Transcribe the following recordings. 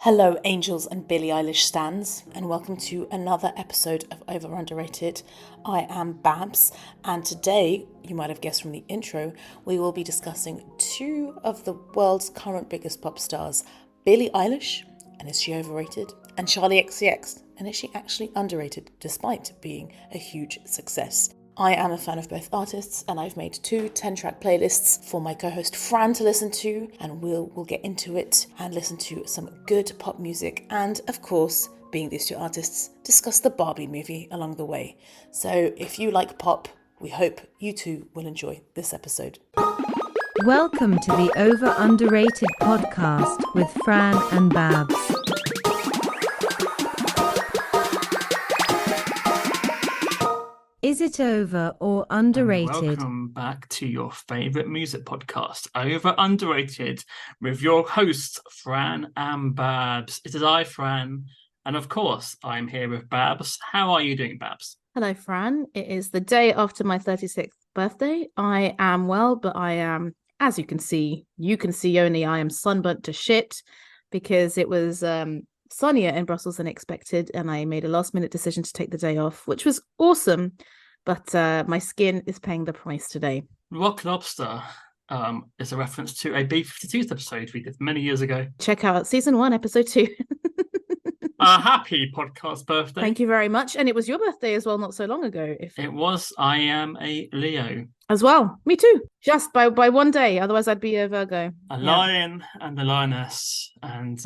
Hello, Angels and Billie Eilish stans, and welcome to another episode of Underrated. I am Babs, and today, you might have guessed from the intro, we will be discussing two of the world's current biggest pop stars, Billie Eilish, and is she overrated? And Charli xcx, and is she actually underrated despite being a huge success? I am a fan of both artists, and I've made two 10-track playlists for my co-host Fran to listen to, and we'll get into it and listen to some good pop music, and of course, being these two artists, discuss the Barbie movie along the way. So if you like pop, we hope you too will enjoy this episode. Welcome to the Underrated podcast with Fran and Babs. Is it over or underrated? And welcome back to your favourite music podcast, Underrated, with your hosts, Fran and Babs. It is I, Fran, and of course, I'm here with Babs. How are you doing, Babs? Hello, Fran. It is the day after my 36th birthday. I am well, but I am, as you can see only, I am sunburnt to shit because it was sunnier in Brussels than expected, and I made a last-minute decision to take the day off, which was awesome. But my skin is paying the price today. Rock Lobster is a reference to a B-52s episode we did many years ago. Check out season 1, episode 2. A happy podcast birthday. Thank you very much. And it was your birthday as well, not so long ago. It was. I am a Leo. As well. Me too. Just by one day. Otherwise, I'd be a Virgo. A lion and a lioness. And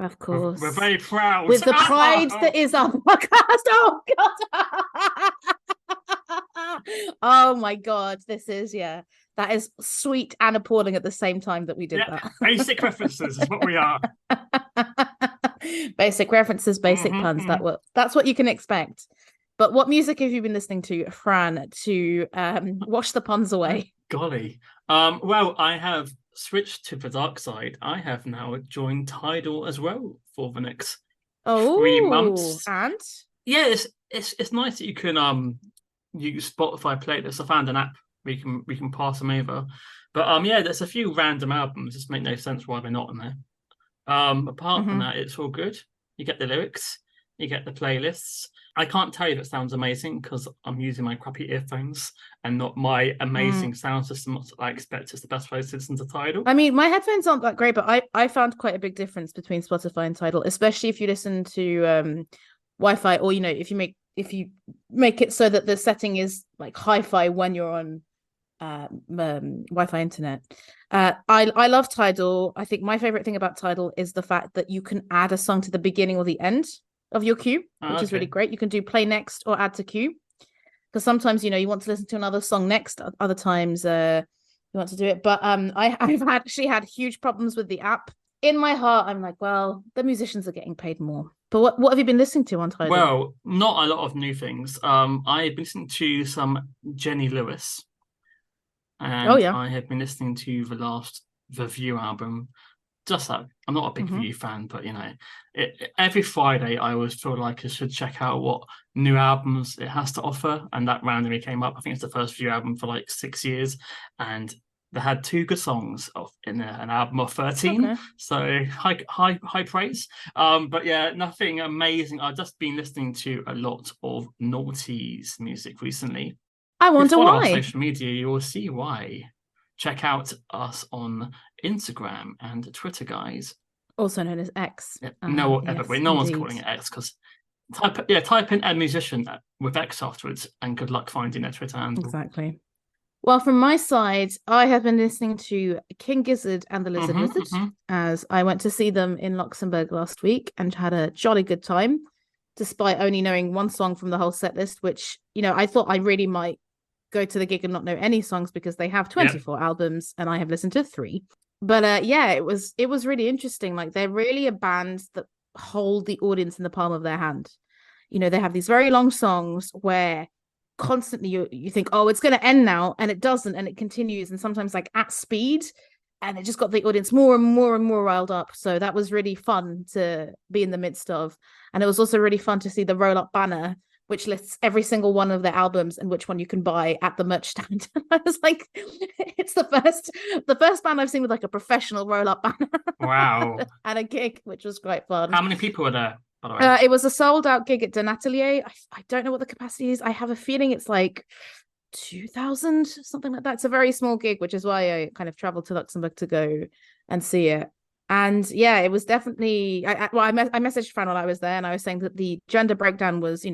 of course. we're very proud. With the pride that is our podcast. Oh, God. Oh, my God. This is, that is sweet and appalling at the same time that we did that. Basic references is what we are. Basic references, basic puns. That's what you can expect. But what music have you been listening to, Fran, to wash the puns away? Golly. Well, I have switched to the dark side. I have now joined Tidal as well for the next 3 months. And? Yeah, it's nice that you can use Spotify playlists. I found an app we can pass them over. But there's a few random albums. Just make no sense why they're not in there. Apart from that, it's all good. You get the lyrics, you get the playlists. I can't tell you if it sounds amazing because I'm using my crappy earphones and not my amazing sound system that I expect is the best way to listen to Tidal. I mean, my headphones aren't that great, but I found quite a big difference between Spotify and Tidal, especially if you listen to Wi-Fi, or if you make it so that the setting is like hi-fi when you're on Wi-Fi internet. I love Tidal. I think my favorite thing about Tidal is the fact that you can add a song to the beginning or the end of your queue, which is really great. You can do play next or add to queue, because sometimes you want to listen to another song next, other times you want to do it. But I've actually had huge problems with the app. In my heart, I'm like, well, the musicians are getting paid more. But what have you been listening to on Tidal? Well, not a lot of new things. I've been listening to some Jenny Lewis. And I have been listening to the last The View album. Just that, I'm not a big View fan, but every Friday I always feel like I should check out what new albums it has to offer, and that randomly came up. I think it's the first View album for like 6 years, and they had 2 good songs in an album of 13. Okay. So high praise. But yeah, nothing amazing. I've just been listening to a lot of noughties music recently. I wonder why. On social media, you will see why. Check out us on Instagram and Twitter, guys. Also known as X. Yeah, no one's calling it X, because type in a musician with X afterwards, and good luck finding their Twitter handle. Exactly. Well, from my side, I have been listening to King Gizzard and the Lizard Wizard, as I went to see them in Luxembourg last week and had a jolly good time, despite only knowing one song from the whole set list, which, I thought I really might go to the gig and not know any songs, because they have 24 albums and I have listened to 3. But it was really interesting. Like, they're really a band that hold the audience in the palm of their hand. They have these very long songs where constantly you think, oh, it's going to end now, and it doesn't, and it continues, and sometimes like at speed, and it just got the audience more and more and more riled up. So that was really fun to be in the midst of. And it was also really fun to see the roll up banner which lists every single one of their albums and which one you can buy at the merch stand. I was like, it's the first band I've seen with like a professional roll-up banner. Wow. And a gig, which was quite fun. How many people were there, by the way? It was a sold-out gig at Denatelier. I don't know what the capacity is. I have a feeling it's like 2,000, something like that. It's a very small gig, which is why I kind of traveled to Luxembourg to go and see it. And yeah, it was definitely. I messaged Fran while I was there, and I was saying that the gender breakdown was,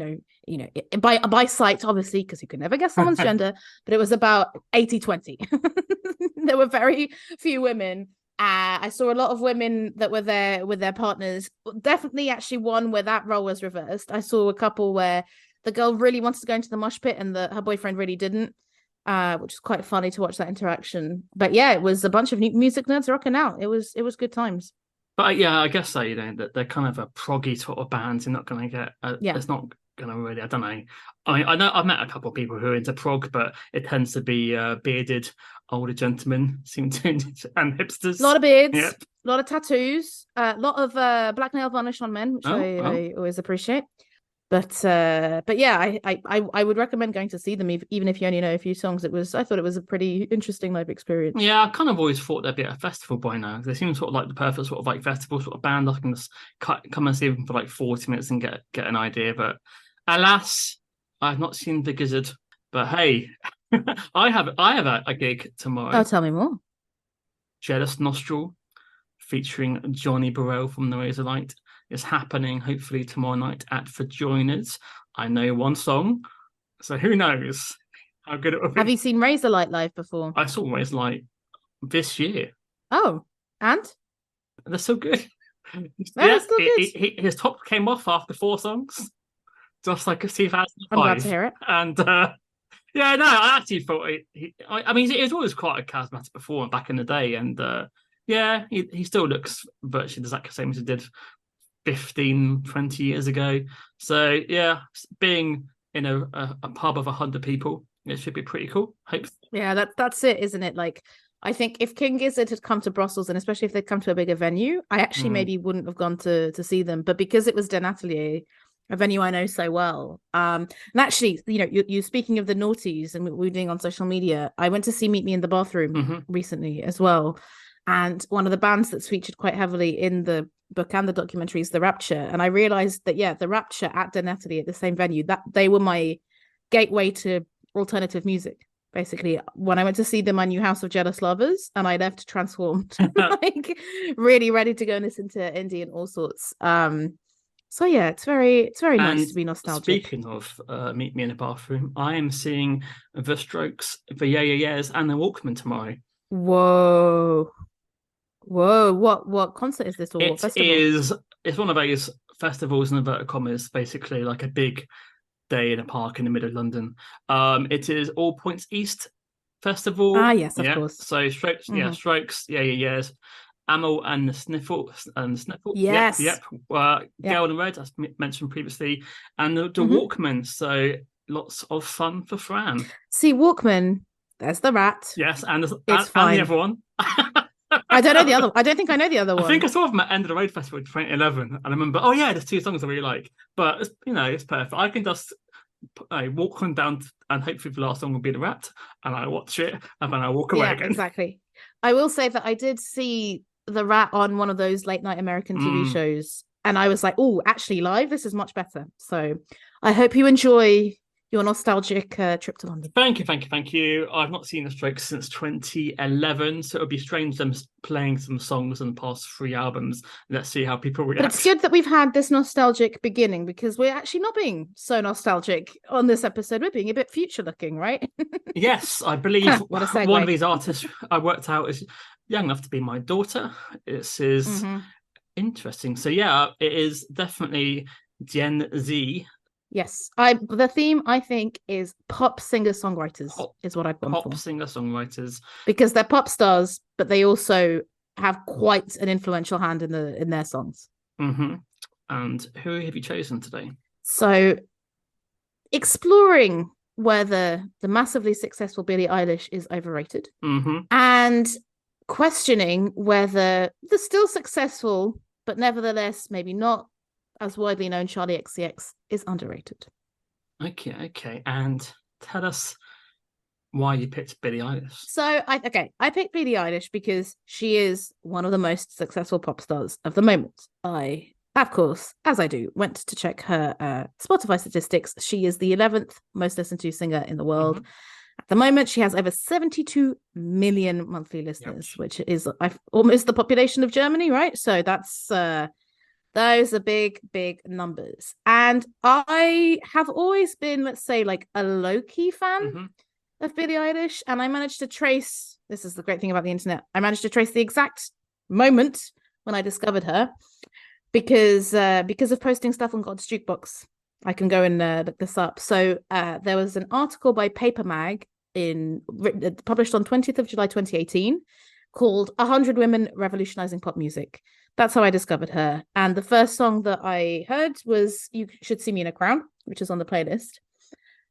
by sight, obviously, because you can never guess someone's gender, but it was about 80-20. There were very few women. I saw a lot of women that were there with their partners. Definitely, actually, one where that role was reversed. I saw a couple where the girl really wanted to go into the mosh pit, and her boyfriend really didn't. Which is quite funny to watch that interaction. But yeah, it was a bunch of music nerds rocking out. It was good times. But yeah, I guess so. That they're kind of a proggy sort of band. You're not going to get. It's not going to really. I don't know. I know I've met a couple of people who are into prog, but it tends to be bearded older gentlemen, and hipsters. A lot of beards, yep. A lot of tattoos, a lot of black nail varnish on men, which I always appreciate. But yeah, I would recommend going to see them, even if you only know a few songs. I thought it was a pretty interesting live experience. Yeah, I kind of always thought they'd be at a festival by now. They seem sort of like the perfect sort of like festival sort of band. I can just come and see them for like 40 minutes and get an idea. But alas, I've not seen the Gizzard. But hey, I have a gig tomorrow. Oh, tell me more. Jealous Nostril, featuring Johnny Burrell from The Razorlight. Is happening hopefully tomorrow night at For Joiners. I know one song, so who knows how good it will be. Have you seen Razorlight live before? I saw Razorlight this year. Oh, and? They're so good. They're still good. His top came off after 4 songs, just like a 2005. I'm glad to hear it. And yeah, no, I actually thought he was always quite a charismatic performer back in the day, and yeah, he still looks virtually the exact same as he did 15, 20 years ago. So yeah, being in a pub of 100 people, it should be pretty cool. Hope. Yeah, that's it, isn't it? Like, I think if King Gizzard had come to Brussels, and especially if they'd come to a bigger venue, I actually maybe wouldn't have gone to see them. But because it was Denatelier, a venue I know so well, and actually, you speaking of the noughties and what we're doing on social media, I went to see Meet Me in the Bathroom recently as well. And one of the bands that's featured quite heavily in the book and the documentary is The Rapture. And I realized that, yeah, The Rapture at Denatelier at the same venue, that they were my gateway to alternative music. Basically, when I went to see them, I knew House of Jealous Lovers, and I left transformed, like really ready to go and listen to indie and all sorts. So yeah, it's very nice to be nostalgic. Speaking of Meet Me in the Bathroom, I am seeing The Strokes, the Yeah Yeah Yeahs, and the Walkmen tomorrow. Whoa, what concert is this, or what festival? It's one of those festivals in inverted commas, basically like a big day in a park in the middle of London. It is All Points East Festival. Yes, of course. So Strokes, Strokes, Yeah Yeah Yeahs, Amel and the Sniffle. Yes. Yep. Girl in Red, as mentioned previously, and the Walkmen. So lots of fun for Fran. See, Walkmen. There's the Rat. Yes, and the other one. I don't know the other. I don't think I know the other one. I think I saw them at End of the Road Festival in 2011, and I remember, oh yeah, there's 2 songs I really like. But it's perfect. I can just walk on down, and hopefully the last song will be The Rat, and I watch it, and then I walk away again. Exactly. I will say that I did see The Rat on one of those late night American TV shows, and I was like, oh, actually live, this is much better. So I hope you enjoy your nostalgic trip to London. Thank you. I've not seen the Strokes since 2011, so it would be strange them playing some songs in the past 3 albums. Let's see how people react. But it's good that we've had this nostalgic beginning, because we're actually not being so nostalgic on this episode. We're being a bit future looking, right? Yes, I believe one of these artists I worked out is young enough to be my daughter. This is interesting. So yeah, it is definitely Gen Z. Yes, the theme I think is pop singer-songwriters is what I've gone for. Pop singer-songwriters, because they're pop stars, but they also have quite an influential hand in their songs. And who have you chosen today? So, exploring whether the massively successful Billie Eilish is overrated, and questioning whether the still successful but nevertheless maybe not as widely known Charli xcx is underrated. Okay. And tell us why you picked Billie Eilish. So I picked Billie Eilish because she is one of the most successful pop stars of the moment. I, of course, as I do, went to check her Spotify statistics. She is the 11th most listened to singer in the world. At the moment, she has over 72 million monthly listeners, which is almost the population of Germany, right? So that's those are big numbers. And I have always been, let's say, like a low-key fan of Billie Eilish, and I managed to trace, this is the great thing about the internet, I managed to trace the exact moment when I discovered her because of posting stuff on God's Jukebox. I can go and look this up. So there was an article by Paper Mag published on 20th of July 2018 called 100 Women Revolutionizing Pop Music. That's how I discovered her. And the first song that I heard was You Should See Me in a Crown, which is on the playlist.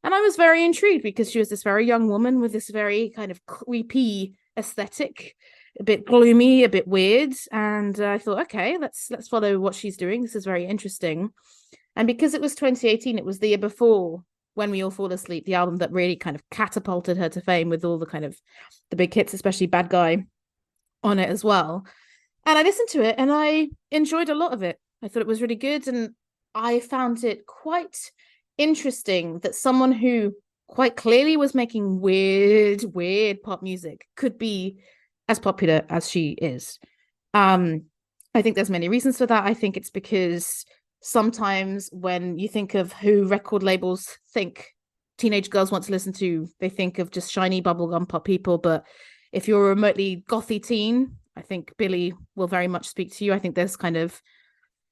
And I was very intrigued because she was this very young woman with this very kind of creepy aesthetic, a bit gloomy, a bit weird. And I thought, okay, let's follow what she's doing. This is very interesting. And because it was 2018, it was the year before When We All Fall Asleep, the album that really kind of catapulted her to fame with all the kind of the big hits, especially Bad Guy on it as well. And I listened to it and I enjoyed a lot of it. I thought it was really good. And I found it quite interesting that someone who quite clearly was making weird pop music could be as popular as she is. I think there's many reasons for that. I think it's because sometimes when you think of who record labels think teenage girls want to listen to, they think of just shiny bubblegum pop people. But if you're a remotely gothy teen, I think Billie will very much speak to you. I think there's kind of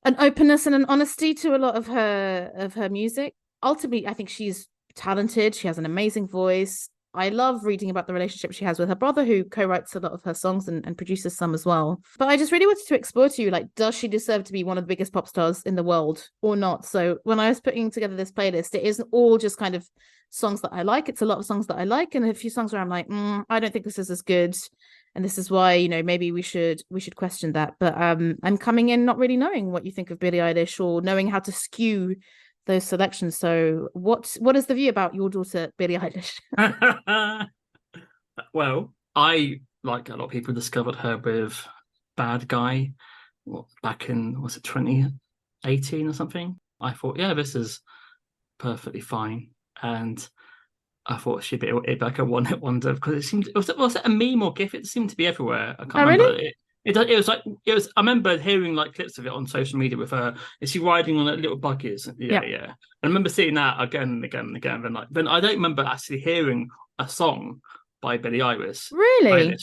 an openness and an honesty to a lot of her music. Ultimately, I think she's talented. She has an amazing voice. I love reading about the relationship she has with her brother, who co-writes a lot of her songs and produces some as well. But I just really wanted to explore to you, like, does she deserve to be one of the biggest pop stars in the world or not? So when I was putting together this playlist, it isn't all just kind of songs that I like. It's a lot of songs that I like, and a few songs where I'm like, I don't think this is as good. And this is why, you know, maybe we should question that. But I'm coming in not really knowing what you think of Billie Eilish or knowing how to skew those selections. So what is the view about your daughter, Billie Eilish? Well, I, like a lot of people, discovered her with Bad Guy back in, was it 2018 or something? I thought, yeah, this is perfectly fine. And I thought she'd be like a one-hit wonder because it seemed, was it a meme or GIF? It seemed to be everywhere. I can't remember. Really? It was like, it was. I remember hearing like clips of it on social media with her. Is she riding on little buggies? Yeah. I remember seeing that again and again and again. Then I don't remember actually hearing a song by Billie Eilish. Really?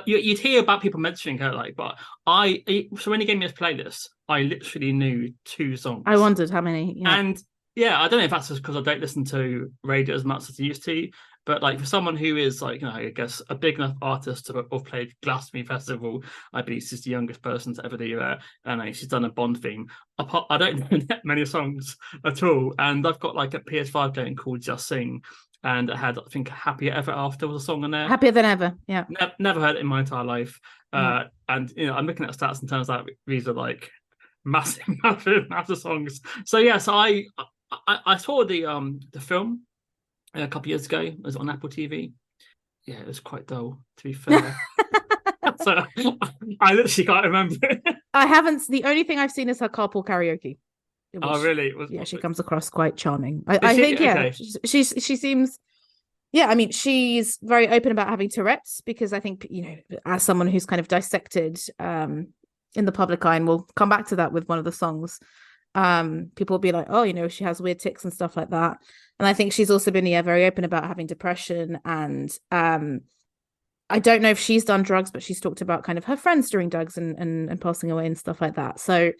You'd hear about people mentioning her, like, but so when you gave me this playlist, I literally knew 2 songs. I wondered how many. Yeah. And yeah, I don't know if that's just because I don't listen to radio as much as I used to, but like for someone who is like, you know, I guess a big enough artist to have played Glastonbury Festival, I believe she's the youngest person to ever do that. And she's done a Bond theme. I don't know that many songs at all. And I've got like a PS5 game called Just Sing. And it had, I think, Happier Ever After was a song on there. Happier Than Ever, yeah. Never heard it in my entire life. And, you know, I'm looking at stats and turns out these are like massive songs. So, yeah, so I saw the film a couple of years ago. It was on Apple TV. Yeah, it was quite dull, to be fair. So I literally can't remember it. I haven't. The only thing I've seen is her carpool karaoke. Oh, really? Yeah, she comes across quite charming. I think, yeah, okay. She seems, yeah, I mean, she's very open about having Tourette's because I think, you know, as someone who's kind of dissected in the public eye, and we'll come back to that with one of the songs, people will be like, oh, you know, she has weird tics and stuff like that. And I think she's also been, yeah, very open about having depression. And I don't know if she's done drugs, but she's talked about kind of her friends doing drugs and passing away and stuff like that. So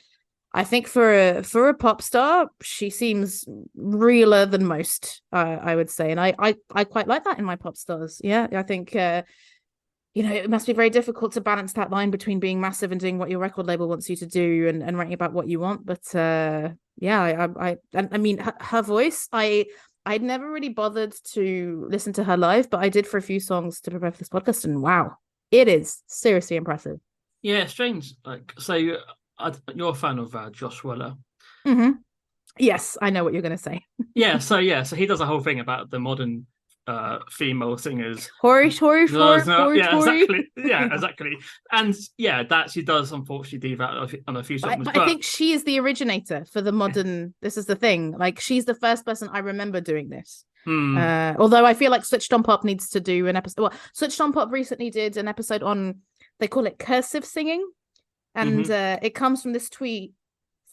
I think for a pop star, she seems realer than most, I would say. And I quite like that in my pop stars. Yeah, I think, you know, it must be very difficult to balance that line between being massive and doing what your record label wants you to do and writing about what you want. But yeah, I mean, her voice, I'd never really bothered to listen to her live, but I did for a few songs to prepare for this podcast. And wow, it is seriously impressive. Yeah, strange. Like, so you're a fan of Josh Weller. Mm-hmm. Yes, I know what you're going to say. So he does a whole thing about the modern female singers. Tory. Exactly. And that she does unfortunately do that on a few songs. But I think she is the originator for the modern. This is the thing. Like, she's the first person I remember doing this. Although I feel like Switched on Pop needs to do an episode. Well, Switched on Pop recently did an episode on, they call it cursive singing, and it comes from this tweet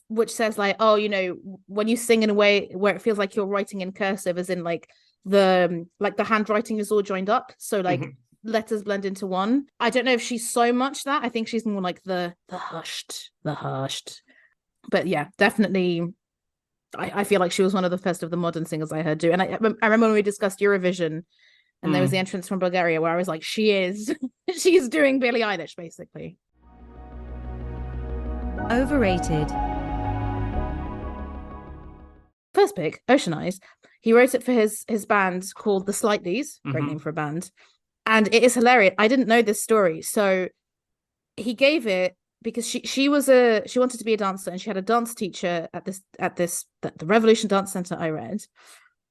which says like, oh, you know, when you sing in a way where it feels like you're writing in cursive, as in like the handwriting is all joined up, so like letters blend into one. I don't know if she's so much that. I think she's more like the hushed. But yeah, definitely. I feel like she was one of the first of the modern singers I heard do. And I remember when we discussed Eurovision, and there was the entrance from Bulgaria where I was like, she's doing Billie Eilish basically. Overrated. First pick, Ocean Eyes. He wrote it for his band called the Slightlies, great name for a band, and it is hilarious. I didn't know this story, so he gave it because she wanted to be a dancer, and she had a dance teacher at the Revolution Dance Center I read,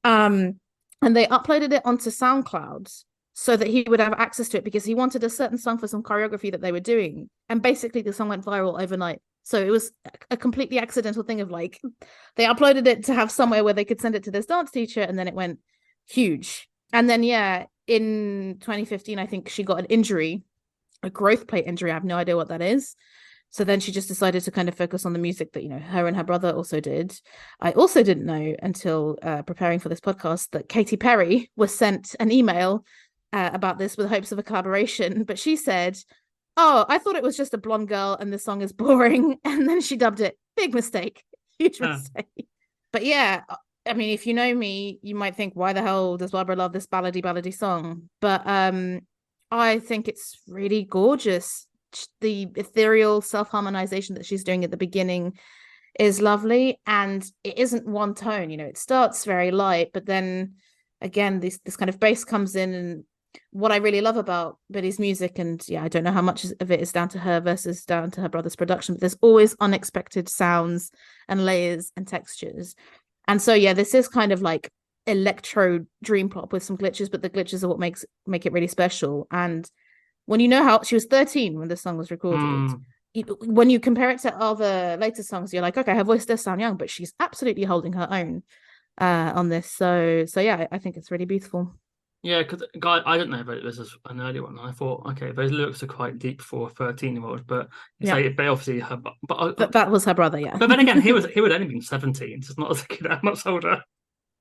and they uploaded it onto SoundCloud so that he would have access to it because he wanted a certain song for some choreography that they were doing, and basically the song went viral overnight. So it was a completely accidental thing of like, they uploaded it to have somewhere where they could send it to this dance teacher, and then it went huge. And then, in 2015, I think she got an injury, a growth plate injury. I have no idea what that is. So then she just decided to kind of focus on the music that, you know, her and her brother also did. I also didn't know until preparing for this podcast that Katy Perry was sent an email about this with hopes of a collaboration. But she said, oh, I thought it was just a blonde girl and the song is boring. And then she dubbed it. Big mistake. Huge mistake. But yeah, I mean, if you know me, you might think, why the hell does Barbara love this ballady song? But I think it's really gorgeous. The ethereal self-harmonization that she's doing at the beginning is lovely. And it isn't one tone, you know, it starts very light, but then again, this kind of bass comes in. And what I really love about Billie's music, and I don't know how much of it is down to her versus down to her brother's production, but there's always unexpected sounds and layers and textures. And so this is kind of like electro dream pop with some glitches, but the glitches are what make it really special. And when you know how she was 13 when the song was recorded, when you compare it to other later songs, you're like, okay, her voice does sound young, but she's absolutely holding her own on this. So I think it's really beautiful. Yeah, because I don't know if this is an early one. I thought, okay, those lyrics are quite deep for a 13-year-old, but they obviously but that was her brother, yeah. But then again, he would only been 17, so it's not as that much older.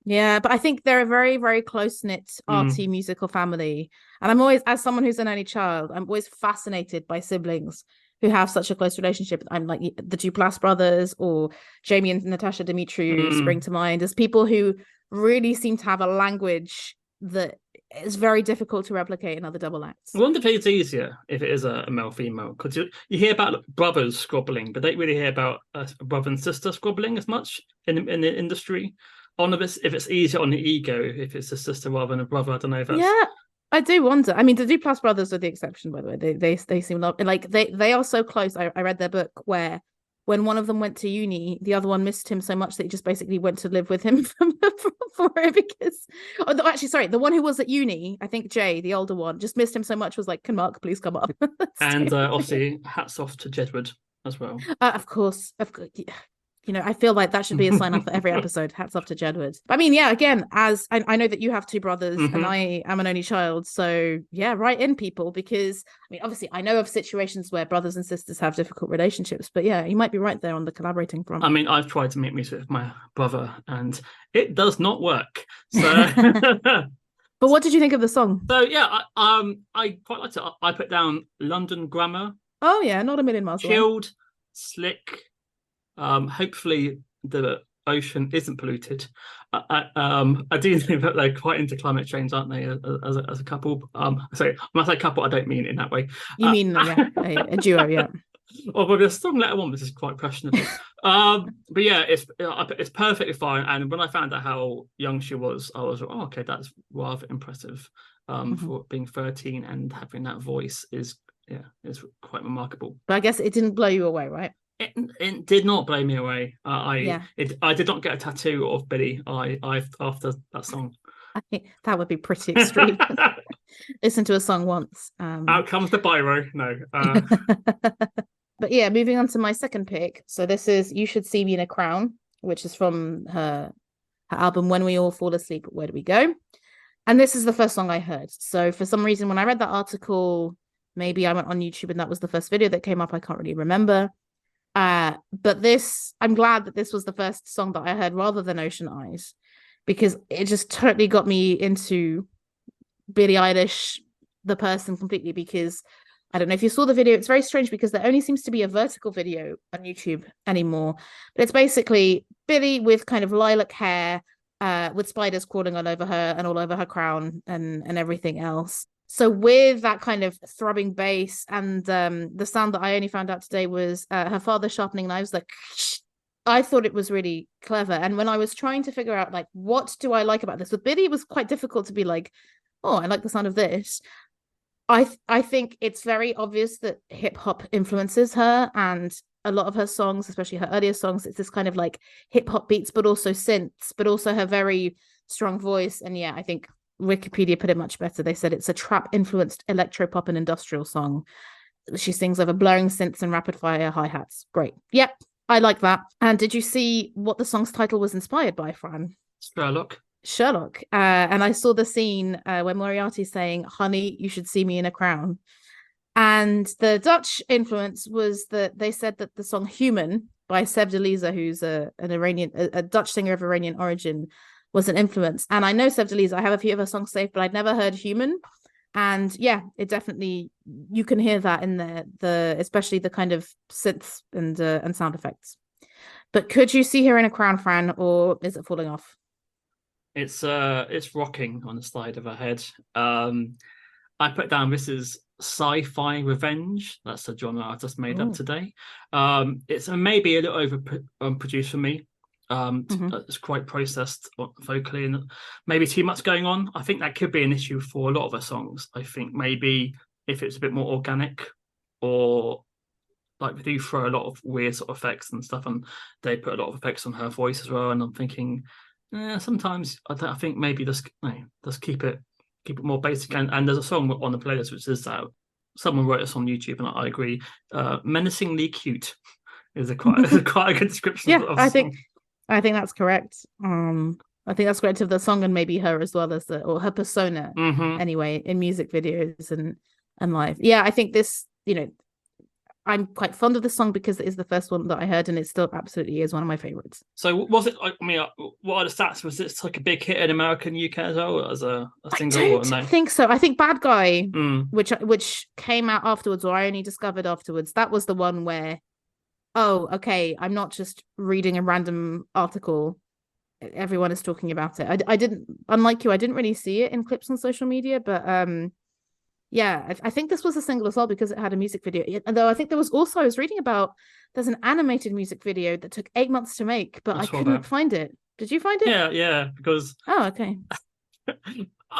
Yeah, but I think they're a very, very close-knit, arty musical family. And I'm always, as someone who's an only child, I'm always fascinated by siblings who have such a close relationship. I'm like the Duplass brothers or Jamie and Natasha Dimitriou spring to mind as people who really seem to have a language that is very difficult to replicate in other double acts. I wonder if it's easier if it is a male-female, because you hear about brothers squabbling, but don't really hear about a brother and sister squabbling as much in the industry. I wonder if it's easier on the ego if it's a sister rather than a brother. I don't know if that's... Yeah, I do wonder. I mean, the Duplass brothers are the exception, by the way. They seem like they are so close. I read their book where when one of them went to uni, the other one missed him so much that he just basically went to live with him for it because... actually, sorry, the one who was at uni, I think Jay, the older one, just missed him so much, was like, can Mark please come up? And obviously, hats off to Jedward as well. Of course. Yeah. You know, I feel like that should be a sign off for every episode. Hats off to Jedward. But I mean, again, as I know that you have two brothers and I am an only child. So write in, people, because I mean, obviously I know of situations where brothers and sisters have difficult relationships, but you might be right there on the collaborating front. I mean, I've tried to make music with my brother and it does not work. So but what did you think of the song? So I quite liked it. I put down London grammar. Oh yeah, not a million miles away. Chilled, slick. Hopefully the ocean isn't polluted. I do think that they're quite into climate change, aren't they? As a couple. Sorry, when I say couple, I don't mean in that way. You mean a duo, yeah. Well, but the song Letter One, this is quite questionable. But it's perfectly fine. And when I found out how young she was, I was like, oh, okay, that's rather impressive. For being 13 and having that voice is quite remarkable. But I guess it didn't blow you away, right? It did not blow me away. Yeah. I did not get a tattoo of Billie after that song. I think that would be pretty extreme. Listen to a song once. Out comes the biro. No. But yeah, moving on to my second pick. So this is You Should See Me in a Crown, which is from her album When We All Fall Asleep, Where Do We Go? And this is the first song I heard. So for some reason, when I read that article, maybe I went on YouTube and that was the first video that came up. I can't really remember. But this, I'm glad that this was the first song that I heard rather than Ocean Eyes, because it just totally got me into Billie Eilish, the person, completely. Because I don't know if you saw the video. It's very strange because there only seems to be a vertical video on YouTube anymore. But it's basically Billie with kind of lilac hair, with spiders crawling all over her and all over her crown and everything else. So with that kind of throbbing bass and the sound that I only found out today was her father sharpening knives, like, I thought it was really clever. And when I was trying to figure out, like, what do I like about this? With Billie, it was quite difficult to be like, oh, I like the sound of this. I think it's very obvious that hip hop influences her, and a lot of her songs, especially her earlier songs, it's this kind of like hip hop beats, but also synths, but also her very strong voice. And yeah, I think Wikipedia put it much better. They said it's a trap influenced electro pop and industrial song. She sings over blurring synths and rapid fire hi-hats. Great. Yep, I like that. And did you see what the song's title was inspired by, Fran? Sherlock. And I saw the scene where Moriarty's saying, honey, you should see me in a crown. And the Dutch influence was that they said that the song Human by Seb de Liza, who's a Dutch singer of Iranian origin, was an influence. And I know Seb de Liza, I have a few of her songs saved, but I'd never heard Human. And yeah, it definitely, you can hear that in there, especially the kind of synths and sound effects. But could you see her in a crown, Fran, or is it falling off? It's rocking on the side of her head. I put down this is sci-fi revenge. That's a genre I just made up today. It's maybe a little overproduced for me. It's quite processed vocally and maybe too much going on. I think that could be an issue for a lot of her songs. I think maybe if it's a bit more organic, or like they do throw a lot of weird sort of effects and stuff, and they put a lot of effects on her voice as well. And I'm thinking, sometimes I think maybe just keep it more basic. And there's a song on the playlist which is someone wrote this on YouTube, and I agree. Menacingly cute is quite a good description. Yeah, of I think that's correct. I think that's correct of the song, and maybe her as well, as or her persona anyway in music videos and live. Yeah, I think this, I'm quite fond of the song because it is the first one that I heard, and it still absolutely is one of my favorites. So was it, I mean, what are the stats? Was it like a big hit in America and UK as well as a single? I don't think so. I think Bad Guy, which came out afterwards, or I only discovered afterwards, that was the one where, oh, okay, I'm not just reading a random article. Everyone is talking about it. I didn't, unlike you, I didn't really see it in clips on social media, but yeah, I think this was a single as well because it had a music video. Although I think there was also, I was reading about, there's an animated music video that took 8 months to make, but I couldn't find it. Did you find it? Yeah, because... Oh, okay.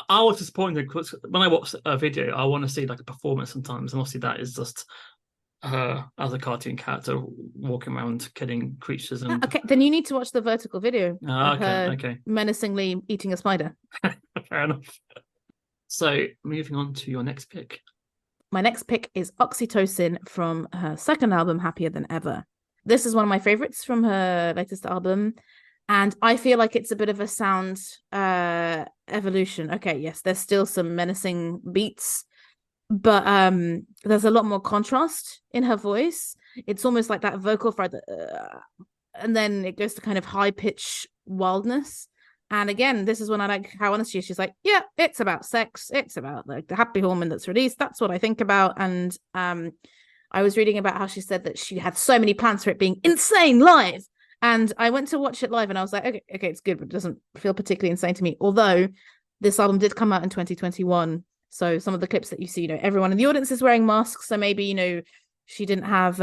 I was disappointed because when I watch a video, I want to see like a performance sometimes, and obviously that is just her as a cartoon character walking around killing creatures. And okay, then you need to watch the vertical video. Okay. Menacingly eating a spider. Fair enough. So moving on to your next pick. My next pick is Oxytocin from her second album, Happier Than Ever. This is one of my favorites from her latest album, and I feel like it's a bit of a sound evolution. Okay, yes, there's still some menacing beats, but there's a lot more contrast in her voice. It's almost like that vocal fry, and then it goes to kind of high pitch wildness. And again, this is when I like how honest she is. She's like, yeah, it's about sex. It's about like the happy hormone that's released. That's what I think about. And I was reading about how she said that she had so many plans for it being insane live. And I went to watch it live and I was like, okay, it's good, but it doesn't feel particularly insane to me. Although this album did come out in 2021. So some of the clips that you see, everyone in the audience is wearing masks. So maybe, she didn't have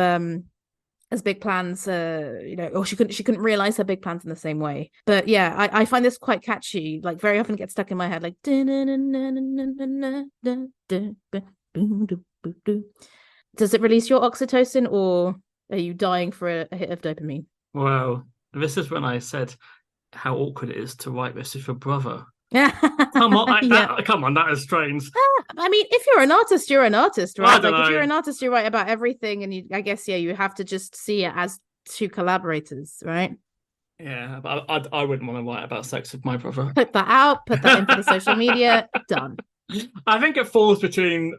as big plans, or she couldn't realize her big plans in the same way. But yeah, I find this quite catchy. Like very often gets stuck in my head, like. Does it release your oxytocin, or are you dying for a hit of dopamine? Well, this is when I said how awkward it is to write this with your brother. Come on, that is strange. I mean, if you're an artist, you're an artist, right? Like, if you're an artist, you write about everything, and I guess, you have to just see it as two collaborators, right? Yeah, but I wouldn't want to write about sex with my brother. Put that out, put that in for the social media, done. I think it falls between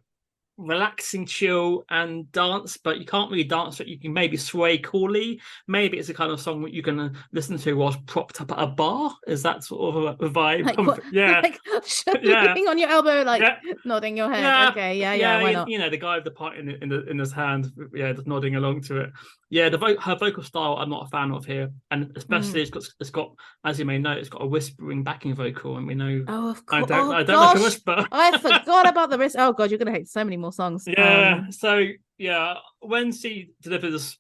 relaxing, chill, and dance, but you can't really dance, but you can maybe sway coolly. Maybe it's a kind of song that you can listen to whilst propped up at a bar. Is that sort of a vibe? Leaning on your elbow, nodding your head. Yeah. Okay, yeah, why not? The guy with the pipe in his hand, just nodding along to it. Yeah, her vocal style I'm not a fan of here, and especially it's got, as you may know, it's got a whispering backing vocal, and we know. Oh, of course. I don't like a whisper. I forgot about the whisper. Oh god, you're gonna hate so many more songs. Yeah. So when she delivers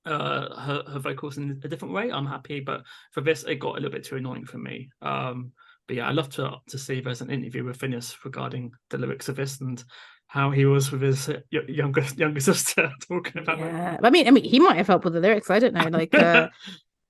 her vocals in a different way, I'm happy. But for this, it got a little bit too annoying for me. But yeah, I'd love to see if there's an interview with Phineas regarding the lyrics of this and how he was with his younger sister talking about it. I mean, he might have helped with the lyrics. I don't know.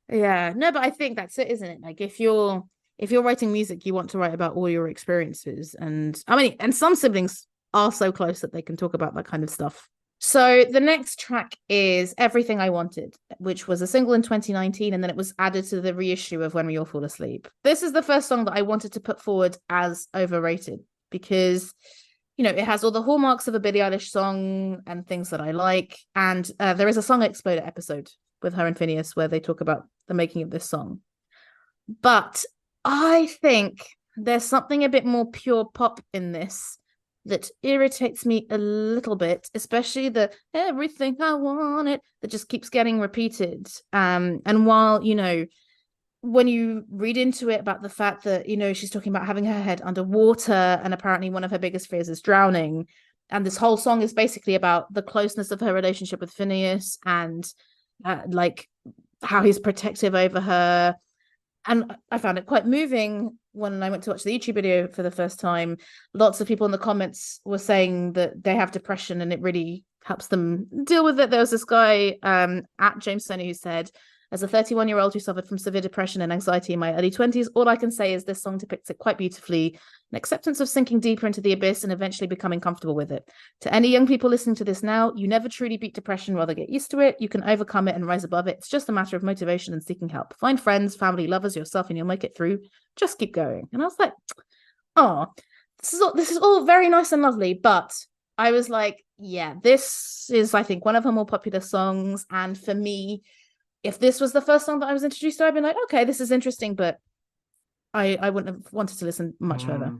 Yeah, no, but I think that's it, isn't it? Like, if you're writing music, you want to write about all your experiences, and I mean, and some siblings are so close that they can talk about that kind of stuff. So the next track is Everything I Wanted, which was a single in 2019, and then it was added to the reissue of When We All Fall Asleep. This is the first song that I wanted to put forward as overrated because, it has all the hallmarks of a Billie Eilish song and things that I like. And there is a Song Exploder episode with her and Phineas where they talk about the making of this song. But I think there's something a bit more pure pop in this that irritates me a little bit, especially the everything I wanted that just keeps getting repeated. And while, when you read into it about the fact that, she's talking about having her head underwater and apparently one of her biggest fears is drowning. And this whole song is basically about the closeness of her relationship with Phineas and how he's protective over her. And I found it quite moving when I went to watch the YouTube video for the first time. Lots of people in the comments were saying that they have depression and it really helps them deal with it. There was this guy at James Sony who said, as a 31-year-old who suffered from severe depression and anxiety in my early 20s, all I can say is this song depicts it quite beautifully, an acceptance of sinking deeper into the abyss and eventually becoming comfortable with it. To any young people listening to this now, you never truly beat depression, rather get used to it. You can overcome it and rise above it. It's just a matter of motivation and seeking help. Find friends, family, lovers, yourself, and you'll make it through. Just keep going. And I was like, oh, this is all very nice and lovely, but I was like, yeah, this is, I think, one of her more popular songs. And for me, if this was the first song that I was introduced to, I'd been like, okay, this is interesting, but I wouldn't have wanted to listen much further.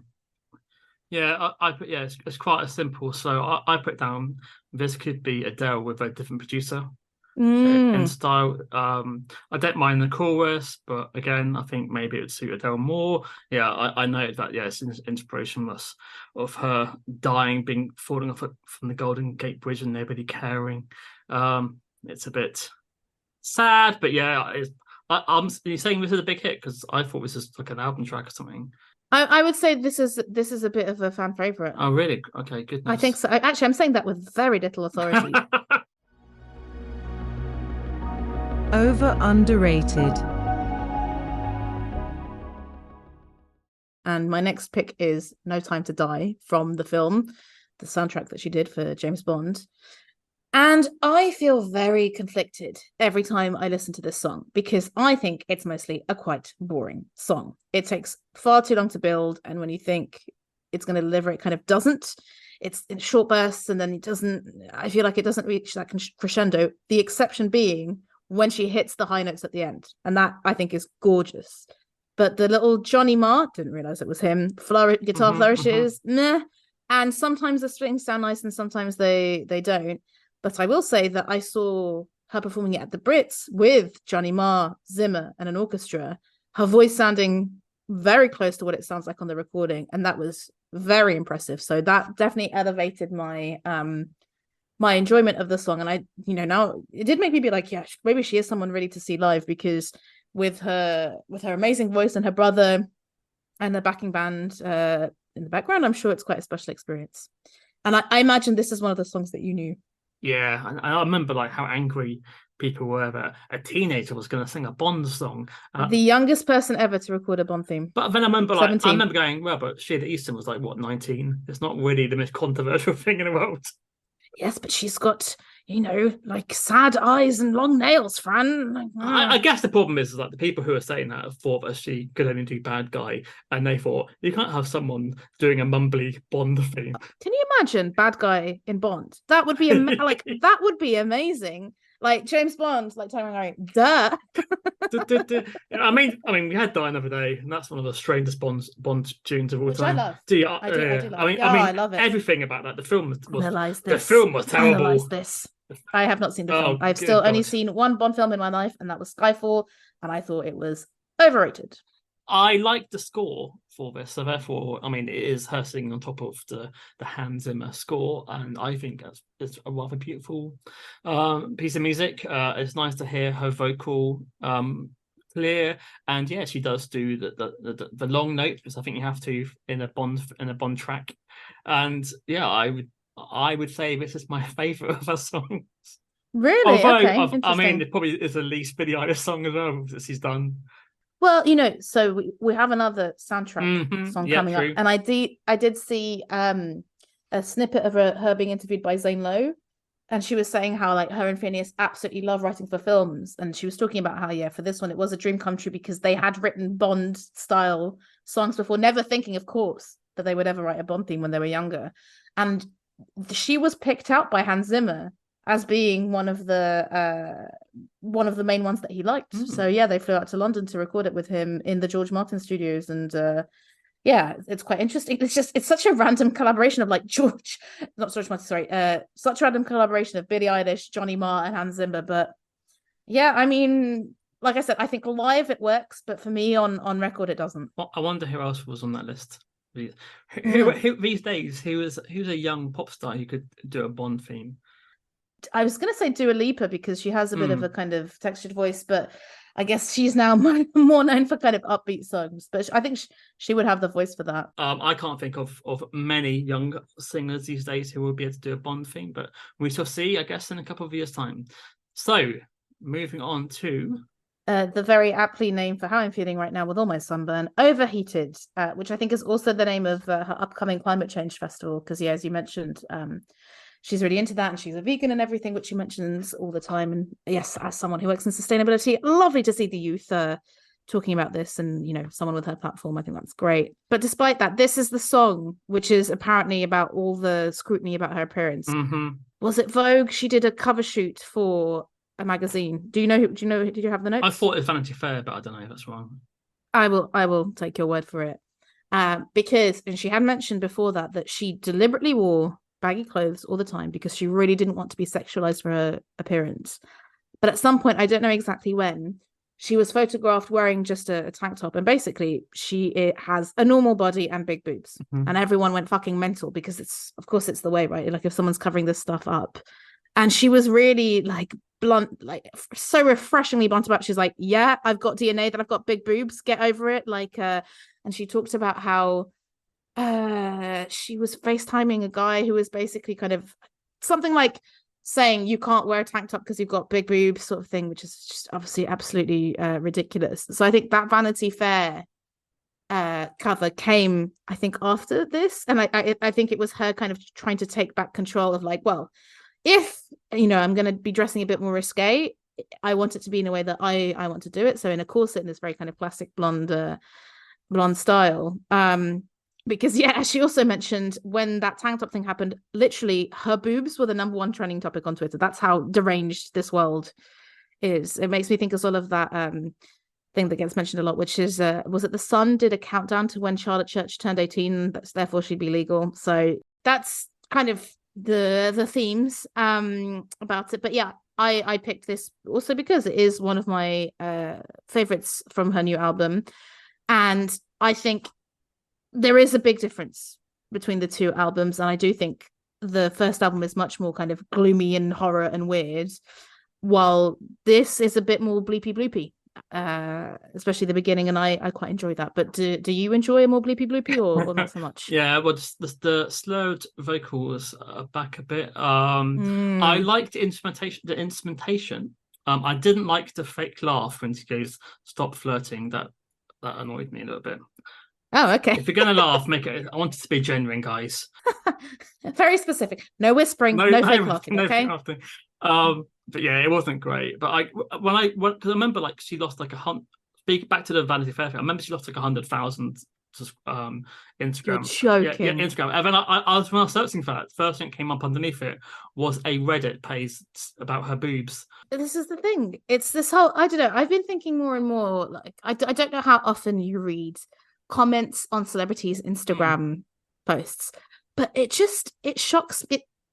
Yeah, it's quite as simple. So I put down this could be Adele with a different producer in style. I don't mind the chorus, but again, I think maybe it would suit Adele more. Yeah, I noted that. Yeah, it's inspirationless of her falling off from the Golden Gate Bridge and nobody caring. It's a bit sad, but yeah, I'm saying this is a big hit because I thought this was like an album track or something. I would say this is a bit of a fan favorite. Oh, really? Okay, goodness. I think so. Actually, I'm saying that with very little authority. Over underrated. And my next pick is No Time to Die from the film, the soundtrack that she did for James Bond. And I feel very conflicted every time I listen to this song because I think it's mostly a quite boring song. It takes far too long to build, and when you think it's going to deliver, it kind of doesn't. It's in short bursts, and then it doesn't. I feel like it doesn't reach that crescendo. The exception being when she hits the high notes at the end, and that I think is gorgeous. But the little Johnny Marr, didn't realize it was him. Guitar flourishes, meh. And sometimes the strings sound nice, and sometimes they don't. But I will say that I saw her performing it at the Brits with Johnny Marr, Zimmer, and an orchestra. Her voice sounding very close to what it sounds like on the recording, and that was very impressive. So that definitely elevated my my enjoyment of the song. And I, now it did make me be like, yeah, maybe she is someone ready to see live, because with her amazing voice and her brother and the backing band in the background, I'm sure it's quite a special experience. And I imagine this is one of the songs that you knew. Yeah, and I remember like how angry people were that a teenager was going to sing a Bond song. The youngest person ever to record a Bond theme. But then I remember 17. I remember going, well, but Sheila Easton was like, what, 19? It's not really the most controversial thing in the world. Yes, but she's got, like sad eyes and long nails, Fran. I guess the problem is like the people who are saying that thought that she could only do bad guy, and they thought you can't have someone doing a mumbly Bond theme. Can you imagine bad guy in Bond? That would be that would be amazing. Like James Bond, like Tony going, duh. I mean, we had Die Another Day, and that's one of the strangest Bond tunes of all Which time. I love. Do you? I do love. I love it. Everything about that. The film was Analyze the this. film was terrible. Analyze this. I have not seen the film. I've still only seen one Bond film in my life, and that was Skyfall, and I thought it was overrated. I like the score for this, so therefore, I mean, it is her singing on top of the Hans Zimmer score, and I think it's a rather beautiful piece of music. It's nice to hear her vocal clear, and yeah, she does do the long notes, because I think you have to in a Bond track, and yeah, I would say this is my favorite of her songs. Really? Although, okay. I mean, it probably is the least Billie Eilish song as well that she's done. Well, so we have another soundtrack song coming up, and I did see a snippet of her being interviewed by Zane Lowe, and she was saying how like her and Phineas absolutely love writing for films, and she was talking about how for this one it was a dream come true because they had written Bond style songs before, never thinking, of course, that they would ever write a Bond theme when they were younger, and she was picked out by Hans Zimmer as being one of the main ones that he liked. So yeah, they flew out to London to record it with him in the George Martin studios, and it's quite interesting. It's such a random collaboration of like such a random collaboration of Billie Eilish, Johnny Marr, and Hans Zimmer. But yeah, I mean, like I said, I think live it works, but for me on record it doesn't. Well, I wonder who else was on that list. Who these days? Who's a young pop star who could do a Bond theme? I was going to say Dua Lipa because she has a bit of a kind of textured voice, but I guess she's now more known for kind of upbeat songs. But I think she would have the voice for that. I can't think of many young singers these days who will be able to do a Bond theme, but we shall see, I guess, in a couple of years' time. So, moving on to the very aptly named for how I'm feeling right now with all my sunburn, Overheated, which I think is also the name of her upcoming climate change festival. Because as you mentioned, she's really into that, and she's a vegan and everything, which she mentions all the time. And yes, as someone who works in sustainability, lovely to see the youth talking about this, and someone with her platform. I think that's great. But despite that, this is the song which is apparently about all the scrutiny about her appearance. Was it Vogue? She did a cover shoot for a magazine. Did you have the notes? I thought it was Vanity Fair, but I don't know if that's wrong. I will take your word for it, because and she had mentioned before that she deliberately wore baggy clothes all the time because she really didn't want to be sexualized for her appearance. But at some point, I don't know exactly when, she was photographed wearing just a tank top, and basically it has a normal body and big boobs, and everyone went fucking mental because it's the way, right? Like if someone's covering this stuff up. And she was really like blunt, like so refreshingly blunt about. She's like, yeah, I've got DNA that I've got big boobs, get over it. Like and she talked about how she was FaceTiming a guy who was basically kind of something like saying you can't wear a tank top because you've got big boobs, sort of thing, which is just obviously absolutely ridiculous. So I think that Vanity Fair cover came, I think, after this, and I think it was her kind of trying to take back control of like, well, if I'm going to be dressing a bit more risque, I want it to be in a way that I want to do it. So in a corset, in this very kind of classic blonde style. Because she also mentioned when that tank top thing happened, literally her boobs were the number one trending topic on Twitter. That's how deranged this world is. It makes me think as well of that thing that gets mentioned a lot, which is was it The Sun did a countdown to when Charlotte Church turned 18, that's therefore she'd be legal. So that's kind of the themes about it. But yeah, I picked this also because it is one of my favorites from her new album, and I think there is a big difference between the two albums, and I do think the first album is much more kind of gloomy and horror and weird, while this is a bit more bleepy bloopy. especially the beginning, and I quite enjoy that. But do you enjoy a more bleepy bloopy or not so much? Yeah, well, the slurred vocals are back a bit. I liked the instrumentation. I didn't like the fake laugh when she goes, "Stop flirting." That annoyed me a little bit. Oh, okay. If you're gonna laugh, make it. I want it to be genuine, guys. Very specific. No whispering. No fake laughing. Okay. But yeah, it wasn't great. But because I remember like she lost like 100. Speak back to the Vanity Fair thing. I remember she lost like 100,000 Instagram. You're joking. Yeah, Instagram. And then I was when I was searching for that, first thing that came up underneath it was a Reddit page about her boobs. This is the thing. It's this whole, I don't know. I've been thinking more and more, like, I don't know how often you read comments on celebrities' Instagram posts, but it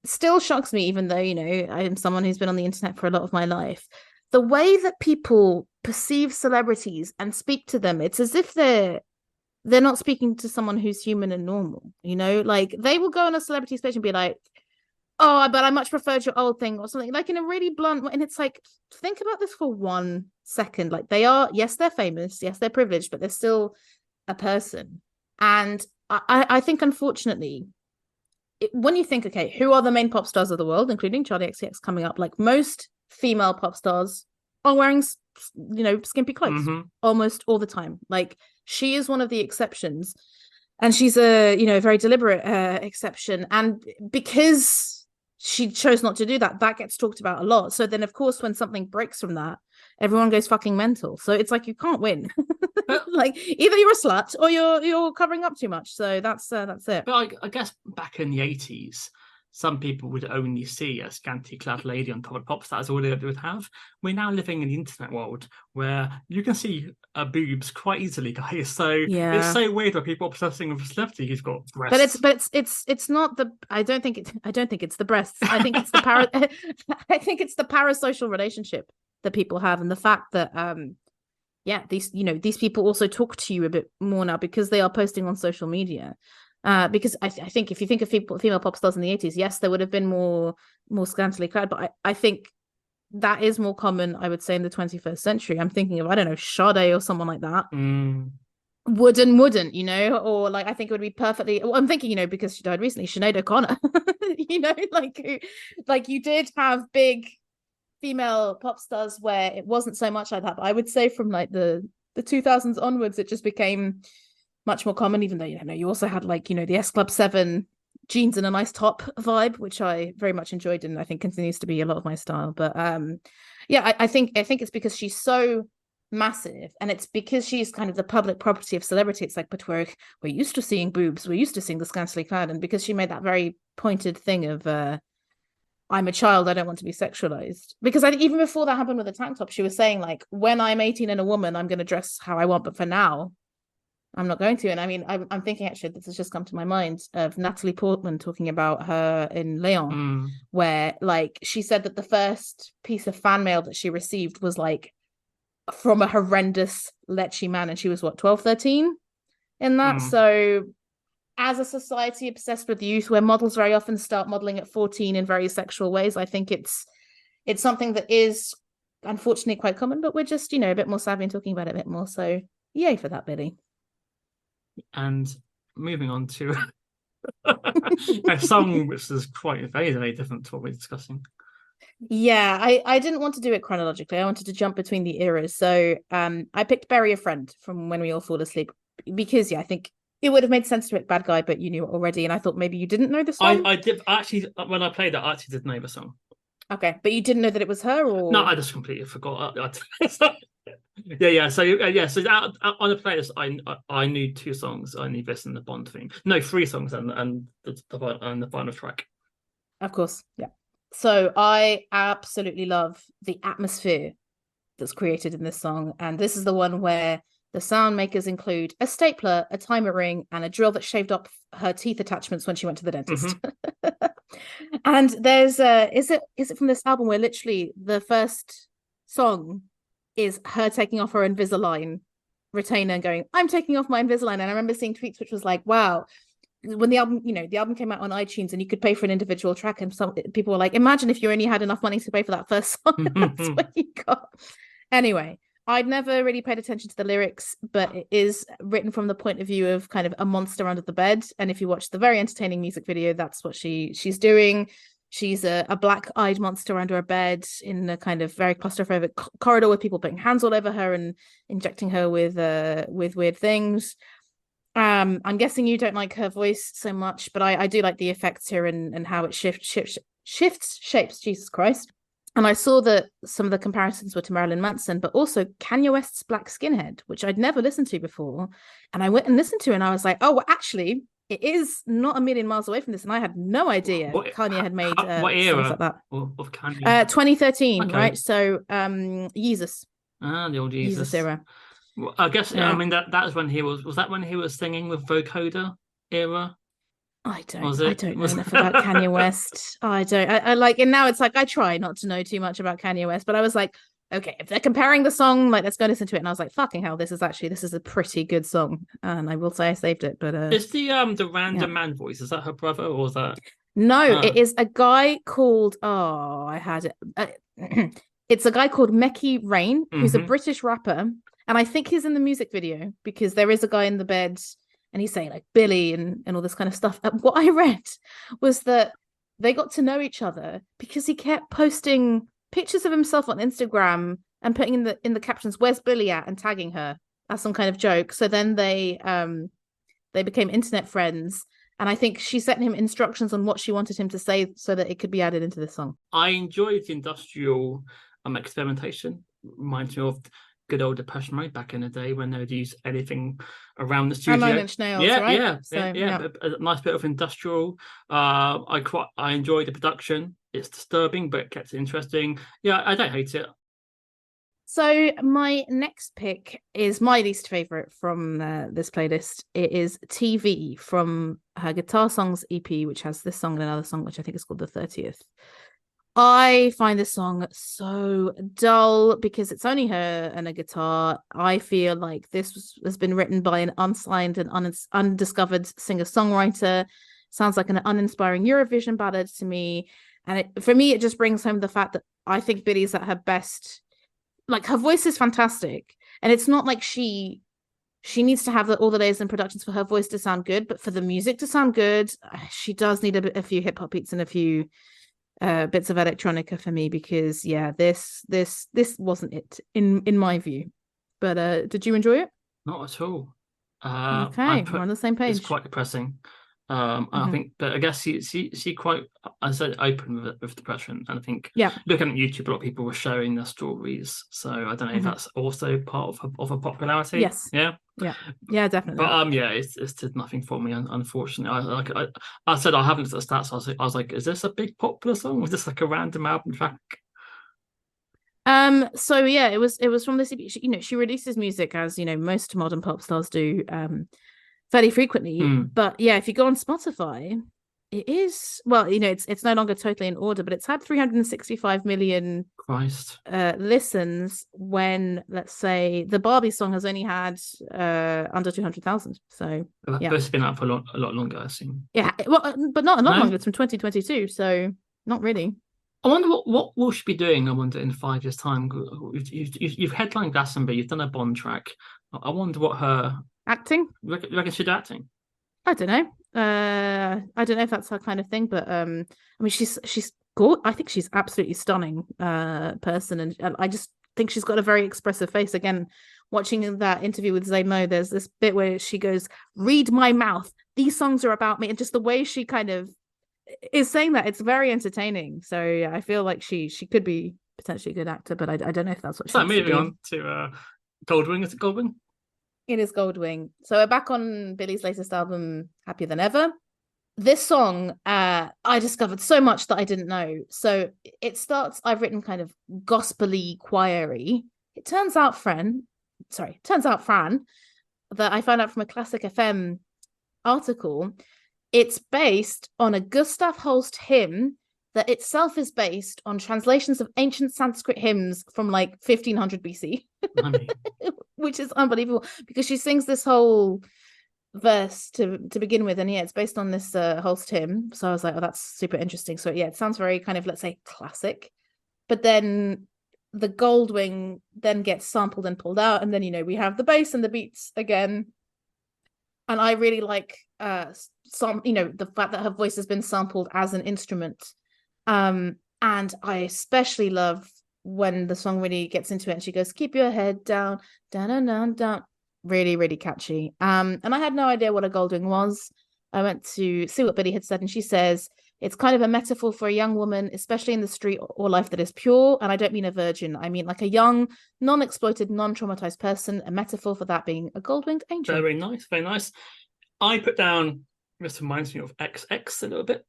still shocks me, even though, you know, I am someone who's been on the internet for a lot of my life. The way that people perceive celebrities and speak to them, it's as if they're not speaking to someone who's human and normal, you know? Like, they will go on a celebrity page and be like, "Oh, but I much preferred your old thing," or something, like in a really blunt way. And it's like, think about this for 1 second. Like, yes, they're famous, yes, they're privileged, but they're still a person. And I think, unfortunately, when you think, okay, who are the main pop stars of the world, including Charli xcx coming up, like most female pop stars are wearing, you know, skimpy clothes almost all the time. Like, she is one of the exceptions, and she's a, you know, very deliberate exception. And because she chose not to do that, that gets talked about a lot. So then, of course, when something breaks from that, everyone goes fucking mental. So it's like, you can't win. Like, either you're a slut or you're covering up too much. So that's it. But I guess back in the 80s, some people would only see a scantily clad lady on top of pop stars. All they would have. We're now living in the internet world where you can see boobs quite easily, guys. So it's so weird when people are obsessing with a celebrity who's got breasts. But it's not the. I don't think it's the breasts. I think it's the I think it's the parasocial relationship that people have, and the fact that these people also talk to you a bit more now because they are posting on social media. Because I think if you think of female pop stars in the 80s, yes, there would have been more scantily clad, but I think that is more common, I would say, in the 21st century. I'm thinking of, I don't know, Sade or someone like that. Wouldn't, you know, or like, I think it would be perfectly, well, I'm thinking, you know, because she died recently, Sinead O'Connor, you know, like you did have big female pop stars where it wasn't so much like that. But I would say from like the 2000s onwards, it just became much more common, even though, you know, you also had, like, you know, the S Club 7 jeans and a nice top vibe, which I very much enjoyed, and I think continues to be a lot of my style. But I think it's because she's so massive, and it's because she's kind of the public property of celebrity. It's like, but we're used to seeing boobs, we're used to seeing the scantily clad, and because she made that very pointed thing of I'm a child, I don't want to be sexualized. Because even before that happened with the tank top, she was saying, like, when I'm 18 and a woman, I'm going to dress how I want, but for now, I'm not going to. And I mean, I'm thinking, actually, this has just come to my mind, of Natalie Portman talking about her in Leon, where, like, she said that the first piece of fan mail that she received was, like, from a horrendous lechy man, and she was, what, 12, 13 in that? So as a society obsessed with youth, where models very often start modeling at 14 in very sexual ways, I think it's something that is unfortunately quite common, but we're just, you know, a bit more savvy and talking about it a bit more. So yay for that, Billy. And moving on to a song which is quite very, very different to what we're discussing. Yeah, I didn't want to do it chronologically. I wanted to jump between the eras. So I picked Bury a Friend from When We All Fall Asleep because, I think it would have made sense to pick Bad Guy, but you knew it already, and I thought maybe you didn't know the song. I did actually, when I played it, I actually did know the song. Okay, but you didn't know that it was her, or no? I just completely forgot. Yeah. So on the playlist, I knew 2 songs. I knew this and the Bond theme. No, 3 songs and the final track. Of course, yeah. So I absolutely love the atmosphere that's created in this song, and this is the one where the sound makers include a stapler, a timer ring, and a drill that shaved off her teeth attachments when she went to the dentist. And there's is it from this album where literally the first song is her taking off her Invisalign retainer and going, "I'm taking off my Invisalign." And I remember seeing tweets which was like, wow, when the album came out on iTunes and you could pay for an individual track, and some people were like, imagine if you only had enough money to pay for that first song. That's what you got. Anyway, I'd never really paid attention to the lyrics, but it is written from the point of view of kind of a monster under the bed. And if you watch the very entertaining music video, that's what she's doing. She's a black-eyed monster under a bed in a kind of very claustrophobic corridor with people putting hands all over her and injecting her with weird things. I'm guessing you don't like her voice so much, but I do like the effects here and how it shifts shapes. Jesus Christ. And I saw that some of the comparisons were to Marilyn Manson, but also Kanye West's Black Skinhead, which I'd never listened to before. And I went and listened to it and I was like, oh, well, actually, it is not a million miles away from this. And I had no idea Kanye had made what era songs like that. Of Kanye? 2013, okay. Right? So Yeezus. The old Yeezus era. Well, I guess, I mean, that's when he was that when he was singing with vocoder era? I don't know enough about Kanye West. I like, and now it's like I try not to know too much about Kanye West, but I was like, okay, if they're comparing the song, like, let's go listen to it. And I was like, fucking hell, this is a pretty good song. And I will say I saved it. But is the random man voice, is that her brother or is that no, it is a guy called I had it. It's a guy called Mekhi Rain, who's a British rapper, and I think he's in the music video because there is a guy in the bed and he's saying like Billy and all this kind of stuff. What I read was that they got to know each other because he kept posting pictures of himself on Instagram and putting in the captions, "Where's Billy at?" and tagging her as some kind of joke. So then they became internet friends. And I think she sent him instructions on what she wanted him to say so that it could be added into the song. I enjoyed the industrial experimentation. Reminds me of good old Depeche Mode back in the day when they would use anything around the studio. 9 Inch Nails, right? Yeah. A nice bit of industrial. I enjoyed the production. It's disturbing, but it kept it interesting. Yeah, I don't hate it. So my next pick is my least favorite from this playlist. It is TV from her Guitar Songs EP, which has this song and another song, which I think is called The 30th. I find this song so dull because it's only her and a guitar. I feel like this has been written by an unsigned and undiscovered singer-songwriter. Sounds like an uninspiring Eurovision ballad to me. And for me, it just brings home the fact that I think Billie's at her best. Like, her voice is fantastic. And it's not like she needs to have all the layers and productions for her voice to sound good, but for the music to sound good, she does need a few hip-hop beats and a few bits of electronica for me, because this wasn't it in my view. But did you enjoy it? Not at all. Okay, we're on the same page. It's quite depressing. I think, but I guess she quite, I said, open with depression, and I think looking at YouTube, a lot of people were sharing their stories. So I don't know if that's also part of her popularity. Yes. Yeah, definitely. But it's did nothing for me, unfortunately. I said I haven't looked at the stats. I was like, is this a big popular song? Was this like a random album track? So yeah, it was from this. She releases music, as most modern pop stars do, fairly frequently. But yeah, if you go on Spotify, it is, well, it's no longer totally in order, but it's had 365 million listens, when, let's say, the Barbie song has only had under 200,000. So it's been out for a lot longer, I assume. Yeah, well, but not a lot longer. It's from 2022, so not really. I wonder what we'll be doing. I wonder in 5 years' time. You've headlined Glastonbury. You've done a Bond track. I wonder what her acting. You reckon she'd acting? I don't know. I don't know if that's her kind of thing, but I mean, she's good. I think she's absolutely stunning person, and I just think she's got a very expressive face. Again, watching that interview with Zayn Lowe, there's this bit where she goes, "Read my mouth. These songs are about me," and just the way she kind of is saying that, it's very entertaining. So I feel like she could be potentially a good actor, but I don't know if that's what she's moving on to Goldwing. Is it Goldwing? It is Goldwing. So we're back on Billie's latest album, Happier Than Ever. This song, I discovered so much that I didn't know. So it starts, I've written kind of gospel-y, choir-y. It turns out Fran, that I found out from a Classic FM article, it's based on a Gustav Holst hymn that itself is based on translations of ancient Sanskrit hymns from like 1500 BC, which is unbelievable, because she sings this whole verse to begin with, and it's based on this Holst hymn. So I was like, oh, that's super interesting. So yeah, it sounds very kind of, let's say, classic, but then the Goldwing then gets sampled and pulled out, and then we have the bass and the beats again. And I really like the fact that her voice has been sampled as an instrument. And I especially love when the song really gets into it and she goes, keep your head down, down, down, down, down. Really, really catchy. And I had no idea what a Goldwing was. I went to see what Billie had said, and she says it's kind of a metaphor for a young woman, especially in the street or life that is pure. And I don't mean a virgin. I mean like a young, non-exploited, non-traumatized person, a metaphor for that being a gold-winged angel. Very nice, very nice. I put down, this reminds me of XX a little bit.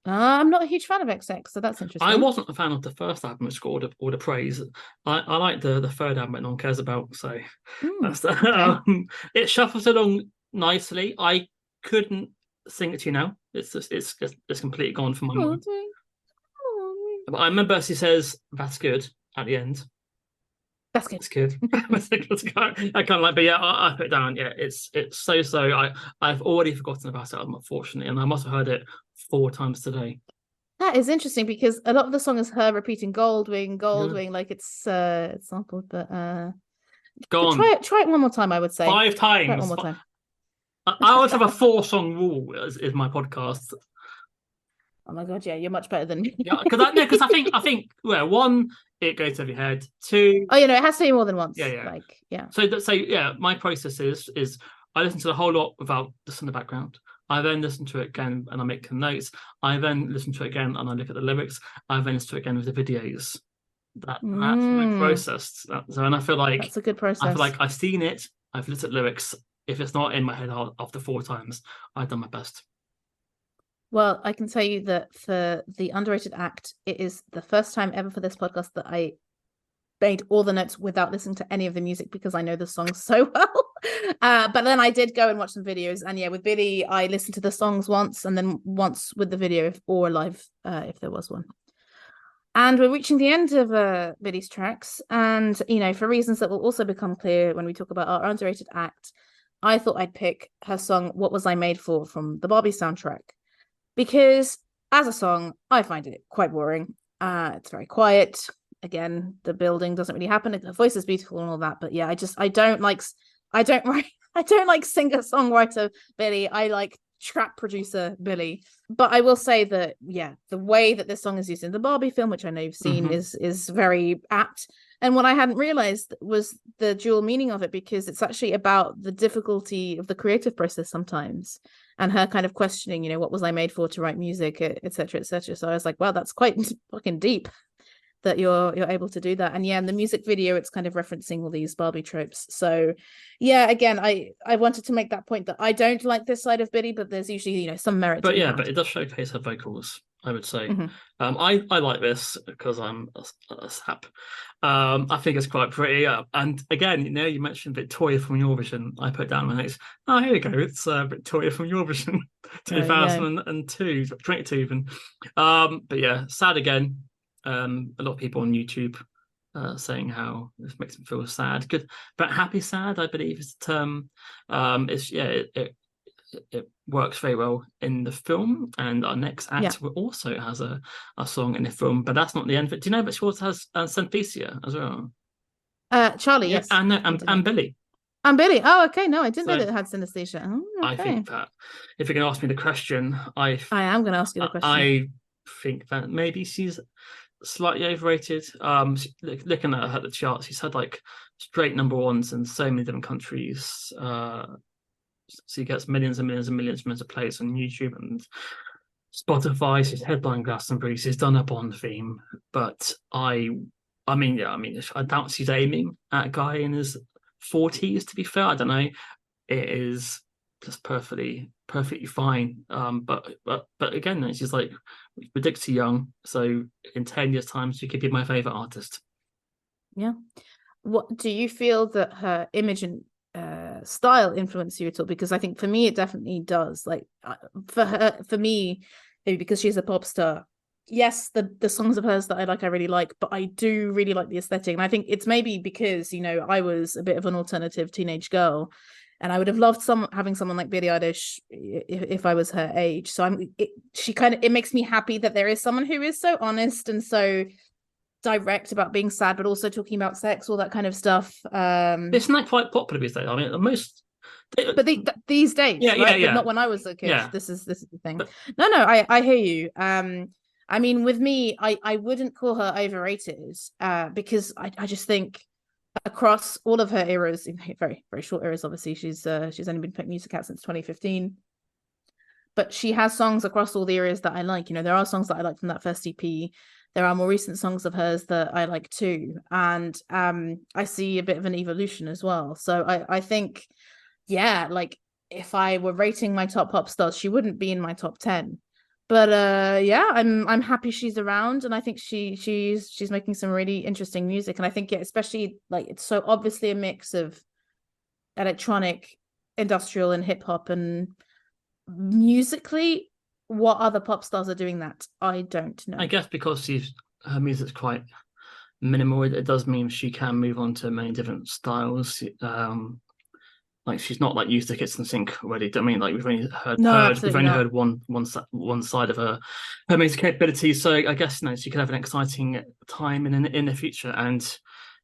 I'm not a huge fan of XX, so that's interesting. I wasn't a fan of the first album, which got all the praise. I like the third album that no one cares about, so that's the, okay. It shuffles along nicely. I couldn't sing it to you now. It's completely gone from my mind. But I remember she says, that's good, at the end. That's good. It's good. I kind of like, but yeah, I put it down. Yeah, it's so. I've already forgotten about it, unfortunately, and I must have heard it 4 times today. That is interesting because a lot of the song is her repeating Goldwing, like it's sampled, but go on. Try it one more time. I would say 5 times. Try it one more time. I always have a 4-song rule is my podcast. Oh my god, yeah, you're much better than me. Yeah, because I think well, 1, it goes over your head. 2, it has to be more than once. Yeah. So yeah, my process is I listen to the whole lot without just in the background. I then listen to it again and I make notes. I then listen to it again and I look at the lyrics. I then listen to it again with the videos. That's my process. And I feel like that's a good process. I feel like I've seen it. I've looked at lyrics. If it's not in my head after 4 times, I've done my best. Well, I can tell you that for the Underrated Act, it is the first time ever for this podcast that I made all the notes without listening to any of the music because I know the songs so well. But then I did go and watch some videos, and yeah, with Billie, I listened to the songs once and then once with the video or live if there was one. And we're reaching the end of Billie's tracks, and for reasons that will also become clear when we talk about our Underrated Act, I thought I'd pick her song "What Was I Made For" from the Barbie soundtrack. Because as a song, I find it quite boring. It's very quiet. Again, the building doesn't really happen. Her voice is beautiful and all that, but yeah, I don't like singer-songwriter Billie. I like trap producer Billie. But I will say that yeah, the way that this song is used in the Barbie film, which I know you've seen, is very apt. And what I hadn't realized was the dual meaning of it, because it's actually about the difficulty of the creative process sometimes, and her kind of questioning, what was I made for to write music, etc., etc. So I was like, wow, that's quite fucking deep that you're able to do that. And yeah, in the music video, it's kind of referencing all these Barbie tropes. So yeah, again, I wanted to make that point that I don't like this side of Billie, but there's usually some merit. But yeah, but it does showcase her vocals, I would say. I like this because I'm a sap. I think it's quite pretty. And again, you mentioned Victoria from Eurovision. I put down my notes. Oh, here we go. It's Victoria from Eurovision, 2002, 22 even. But yeah, sad again. A lot of people on YouTube saying how this makes them feel sad. Good, but happy sad, I believe, is the term. It works very well in the film, and our next act also has a song in the film, but that's not the end of it. Do you know that she also has Synthesia as well? Charli, yes. And Billie. And Billie. Oh, okay. No, I didn't know that it had synesthesia. Oh, okay. I think that if you're going to ask me the question, I am going to ask you the question. I think that maybe she's slightly overrated. Looking at her at the charts, she's had like straight number 1s in so many different countries. She gets millions and millions and millions of plays on YouTube and Spotify. She's headlined Glastonbury. She's done a Bond theme, but I doubt she's aiming at a guy in his 40s. To be fair, I don't know. It is just perfectly fine. But again, she's like ridiculously young. So in 10 years' time, she could be my favorite artist. Yeah. What do you feel that her image and style influence you at all? Because I think for me it definitely does. Like for me, maybe because she's a pop star, yes, the songs of hers that I really like, but I do really like the aesthetic. And I think it's maybe because I was a bit of an alternative teenage girl, and I would have loved having someone like Billie Eilish if I was her age. So it makes me happy that there is someone who is so honest and so direct about being sad, but also talking about sex, all that kind of stuff. Isn't that quite popular these days? I mean, these days, yeah, right? yeah. But not when I was a kid. Yeah. This is the thing. No, I hear you. I mean, with me, I wouldn't call her overrated, because I just think across all of her eras, very, very short eras, obviously, she's only been putting music out since 2015. But she has songs across all the areas that I like. There are songs that I like from that first EP. There are more recent songs of hers that I like too. And I see a bit of an evolution as well. So I think, yeah, like if I were rating my top pop stars, she wouldn't be in my top 10. But yeah, I'm happy she's around, and I think she's making some really interesting music. And I think, yeah, especially like it's so obviously a mix of electronic, industrial, and hip hop, and musically, what other pop stars are doing that? I don't know. I guess because her music's quite minimal, it does mean she can move on to many different styles. Like she's not like used to kitchen sink already. I mean, like we've only heard one side of her music capability. So I guess she could have an exciting time in the future. And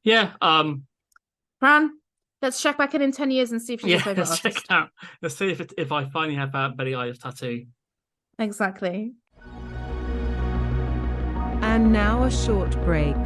yeah, Fran, let's check back in 10 years and see if she's your favorite artist. Check it out. Let's see if I finally have that Billie Eilish tattoo. Exactly. And now a short break.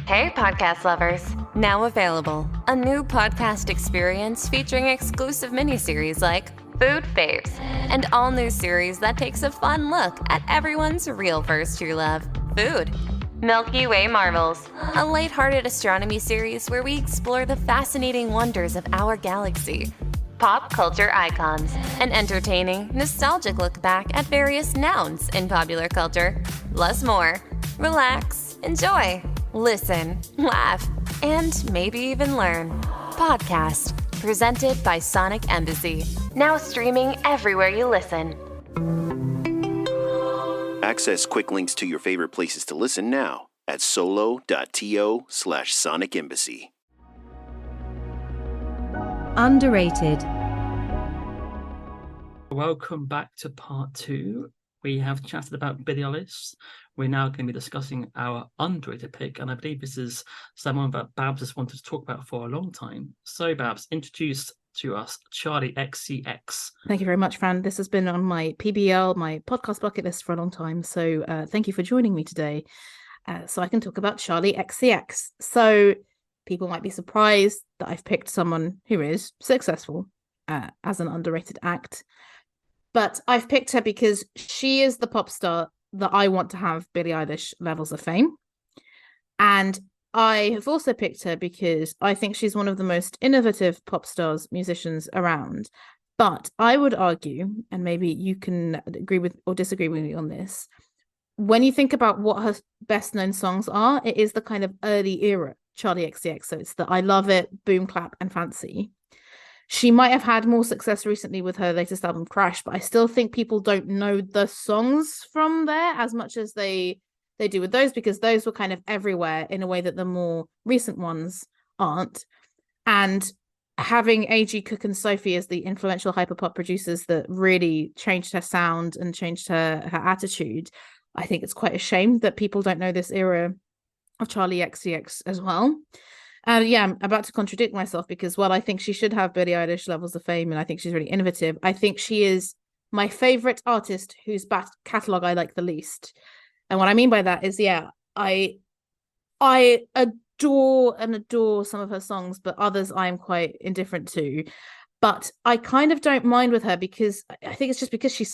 Hey, podcast lovers. Now available, a new podcast experience featuring exclusive miniseries like Food Faves, and all new series that takes a fun look at everyone's real first true love, food. Milky Way Marvels, a lighthearted astronomy series where we explore the fascinating wonders of our galaxy. Pop culture icons, an entertaining, nostalgic look back at various nouns in popular culture. Plus more. Relax, enjoy, listen, laugh, and maybe even learn. Podcast, presented by Sonic Embassy. Now streaming everywhere you listen. Access quick links to your favorite places to listen now at solo.to/Sonic Embassy. Underrated. Welcome back to part 2. We have chatted about Billie Eilish. We're now going to be discussing our underrated pick, and I believe this is someone that Babs has wanted to talk about for a long time. So, Babs, introduce to us Charli xcx. Thank you very much, Fran. This has been on my PBL, my podcast bucket list for a long time. So thank you for joining me today, so I can talk about Charli xcx. So people might be surprised that I've picked someone who is successful as an underrated act. But I've picked her because she is the pop star that I want to have Billie Eilish levels of fame. And I have also picked her because I think she's one of the most innovative pop stars, musicians around. But I would argue, and maybe you can agree with or disagree with me on this, when you think about what her best known songs are, it is the kind of early era Charli xcx. So it's the I Love It, Boom Clap, and Fancy. She might have had more success recently with her latest album, Crash, but I still think people don't know the songs from there as much as they do with those, because those were kind of everywhere in a way that the more recent ones aren't. And having A.G. Cook and Sophie as the influential hyperpop producers that really changed her sound and changed her attitude, I think it's quite a shame that people don't know this era of Charli xcx as well. Yeah, I'm about to contradict myself because while I think she should have Billie Eilish levels of fame and I think she's really innovative, I think she is my favorite artist whose catalog I like the least. And what I mean by that is, yeah, I adore some of her songs, but others I'm quite indifferent to. But I kind of don't mind with her because I think it's just because she's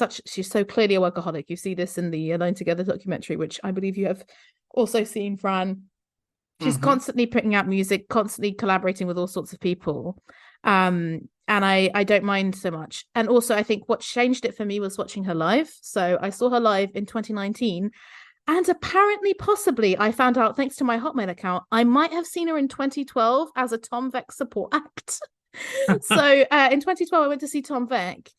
so clearly a workaholic. You see this in the Alone Together documentary, which I believe you have also seen, Fran. She's constantly putting out music, constantly collaborating with all sorts of people. And I don't mind so much. And also, I think what changed it for me was watching her live. So I saw her live in 2019. And apparently, possibly, I found out, thanks to my Hotmail account, I might have seen her in 2012 as a Tom Veck support act. So in 2012, I went to see Tom Veck,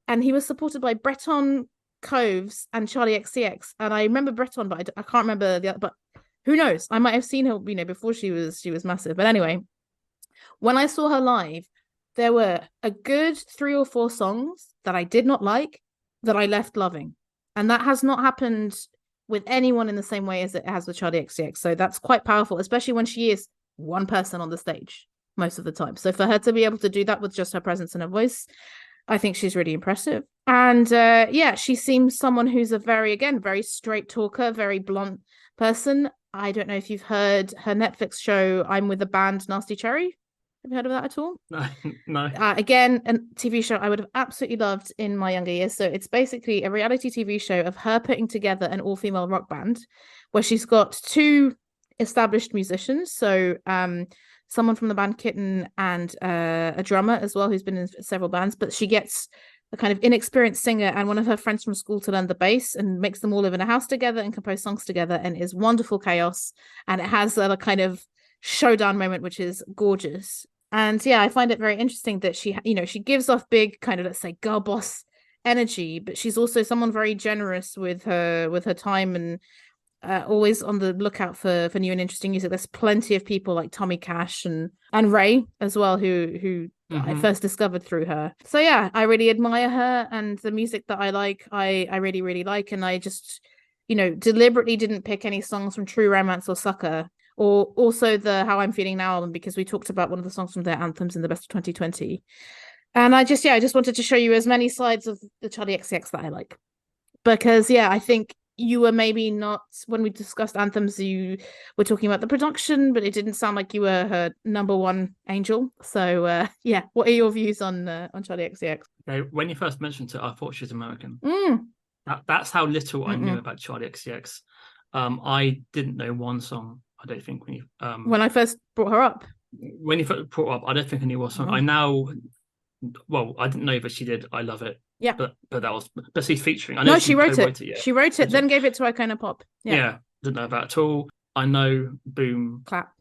and he was supported by Breton Coves and Charli xcx. And I remember Breton, but I can't remember the other. But who knows? I might have seen her, before she was massive. But anyway, when I saw her live, there were a good 3 or 4 songs that I did not like that I left loving. And that has not happened with anyone in the same way as it has with Charli xcx. So that's quite powerful, especially when she is one person on the stage most of the time. So for her to be able to do that with just her presence and her voice, I think she's really impressive. And she seems someone who's a very straight talker, very blunt person. I don't know if you've heard her Netflix show, I'm with the band Nasty Cherry. Have you heard of that at all? No. Again, a TV show I would have absolutely loved in my younger years. So it's basically a reality TV show of her putting together an all-female rock band where she's got two established musicians. So someone from the band Kitten and a drummer as well who's been in several bands. But she gets a kind of inexperienced singer and one of her friends from school to learn the bass and makes them all live in a house together and compose songs together, and is wonderful chaos. And it has a kind of showdown moment, which is gorgeous. And I find it very interesting that she gives off big kind of, let's say, girl boss energy, but she's also someone very generous with her time and always on the lookout for new and interesting music. There's plenty of people like Tommy Cash and Ray as well, who I first discovered through her. So I really admire her, and the music that I like, I really, really like. And I just, deliberately didn't pick any songs from True Romance or Sucker, or also the How I'm Feeling Now album, because we talked about one of the songs from their anthems in the Best of 2020. And I just wanted to show you as many sides of the Charli xcx that I like. Because, I think you were maybe not, when we discussed anthems, you were talking about the production, but it didn't sound like you were her number one angel. So, what are your views on Charli xcx? Okay, when you first mentioned it, I thought she was American. That's how little I knew about Charli xcx. I didn't know one song. I don't think when I first brought her up. When you first brought her up, I don't think I knew what song. I didn't know, but she did. I Love It. Yeah, but she's featuring. I know she wrote it. She wrote it, then gave it to Icona Pop. Yeah, didn't know that at all. I know Boom Clap.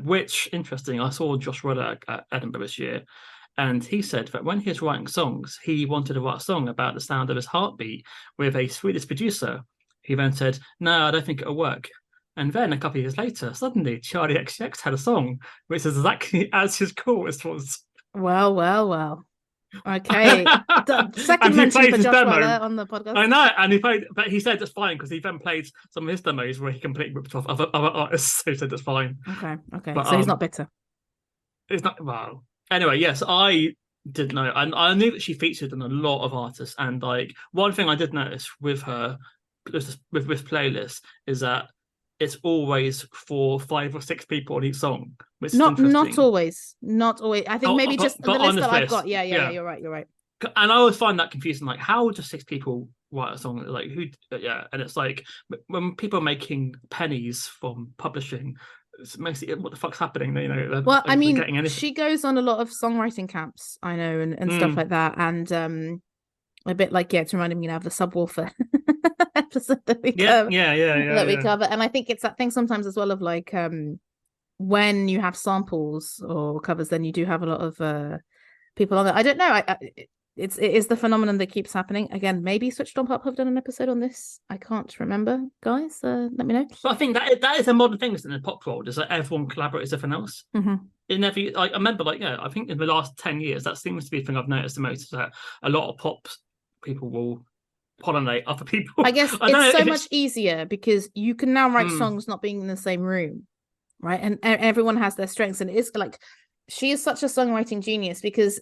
Which interesting. I saw Josh Rudder at Edinburgh this year, and he said that when he was writing songs, he wanted to write a song about the sound of his heartbeat with a Swedish producer. He then said, "No, I don't think it'll work." And then a couple of years later, suddenly Charli xcx had a song which is exactly as his chorus was. Well. Okay. Second mention for Josh Weller on the podcast. I know, and but he said it's fine because he then played some of his demos where he completely ripped off other artists, so he said it's fine. Okay. But, so he's not bitter. It's not. Well, anyway, yes, I didn't know, and I knew that she featured in a lot of artists, and like one thing I did notice with her, with playlists, is that it's always for 5 or 6 people on each song, which is interesting. Not always. I think maybe just the list that I've got. Yeah, you're right. And I always find that confusing. Like, how do 6 people write a song? Like, who? Yeah, and it's like when people are making pennies from publishing, it's mostly what the fuck's happening? Well, I mean, she goes on a lot of songwriting camps, I know, and stuff like that, and a bit like it's reminding me now of the Subwoofer episode that we cover. And I think it's that thing sometimes as well of like when you have samples or covers, then you do have a lot of people on it. I don't know. It is the phenomenon that keeps happening. Again, maybe Switched on Pop have done an episode on this. I can't remember, guys. Let me know. But I think that is a modern thing in the pop world, is that everyone collaborates with everyone else. In every, I remember, I think in the last 10 years, that seems to be the thing I've noticed the most, is that a lot of pop people will pollinate other people. I guess it's so much easier because you can now write songs not being in the same room, right? And everyone has their strengths, and it's like she is such a songwriting genius, because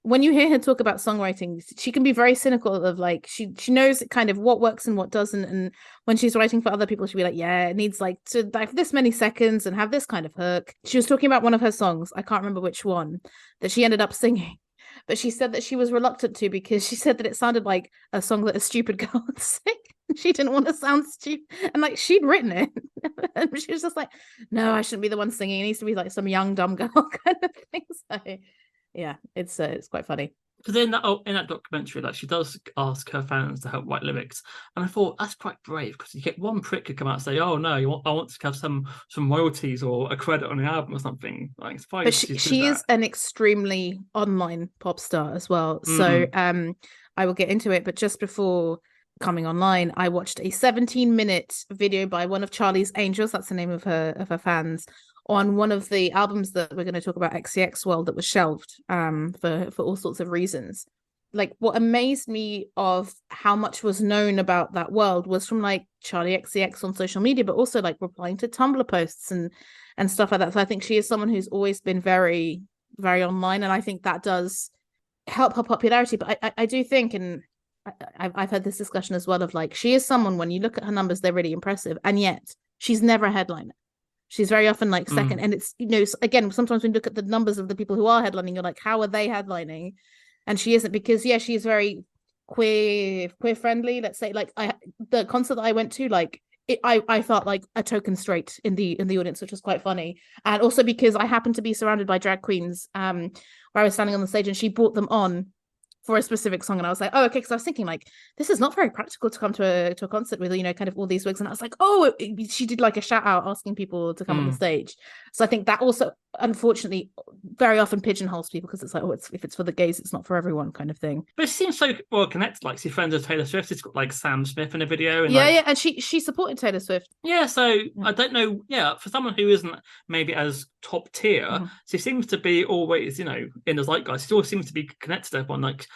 when you hear her talk about songwriting, she can be very cynical of like she knows kind of what works and what doesn't, and when she's writing for other people, she'll be like, yeah, it needs like to like this many seconds and have this kind of hook. She was talking about one of her songs, I can't remember which one, that she ended up singing. But she said that she was reluctant to, because she said that it sounded like a song that a stupid girl would sing. She didn't want to sound stupid. And like she'd written it. And she was just like, no, I shouldn't be the one singing. It needs to be like some young, dumb girl kind of thing. So yeah, it's quite funny. Because in that documentary, like, she does ask her fans to help write lyrics, and I thought that's quite brave, because you get one prick who come out and say, "Oh no, I want to have some royalties or a credit on the album or something." Like, it's fine. But she is an extremely online pop star as well. So I will get into it. But just before coming online, I watched a 17-minute video by one of Charli's Angels. That's the name of her fans, on one of the albums that we're going to talk about, XCX World, that was shelved for all sorts of reasons. like what amazed me of how much was known about that world was from like Charli xcx on social media, but also like replying to Tumblr posts and stuff like that. So I think she is someone who's always been very, very online, and I think that does help her popularity. But I do think, and I've had this discussion as well, of like, she is someone, when you look at her numbers, they're really impressive, and yet she's never a headliner. She's very often like second. And it's, you know, again, sometimes when you look at the numbers of the people who are headlining, you're like, how are they headlining? And she isn't, because she is very queer friendly, let's say. Like the concert that I went to, like I felt like a token straight in the audience, which was quite funny. And also because I happened to be surrounded by drag queens where I was standing on the stage, and she brought them on for a specific song, and I was like, oh, okay, because I was thinking like, this is not very practical to come to a concert with, you know, kind of all these wigs. And I was like, oh, she did like a shout out asking people to come on the stage. So I think that also, unfortunately, very often pigeonholes people, because it's like, oh, if it's for the gays, it's not for everyone, kind of thing. But it seems so well connected. Like, she's friends with Taylor Swift. It's got like Sam Smith in a video. And and she supported Taylor Swift. Yeah, so I don't know. Yeah, for someone who isn't maybe as top tier, she seems to be always, you know, in the zeitgeist. She always seems to be connected to everyone. Like,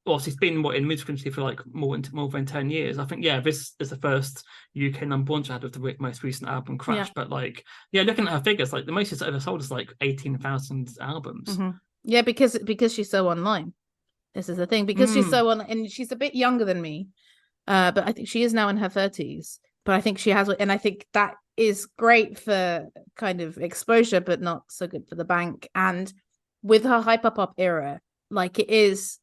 well, she's been in music industry for like more than 10 years. I think, this is the first UK number one she had with the most recent album, Crash. But like, looking at her figures, like the most she's ever sold is like 18,000 albums. Yeah, because she's so online. This is the thing, because she's so on, and she's a bit younger than me, but I think she is now in her 30s. But I think she has, and I think that is great for kind of exposure, but not so good for the bank. And with her hyperpop era, like, it is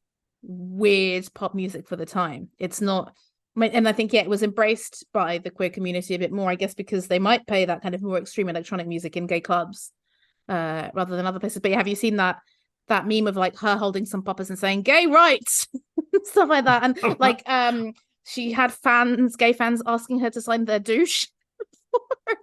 weird pop music for the time. It's not, and I think it was embraced by the queer community a bit more, I guess, because they might play that kind of more extreme electronic music in gay clubs rather than other places. But have you seen that meme of like her holding some poppers and saying gay rights stuff like that? And like she had gay fans asking her to sign their douche.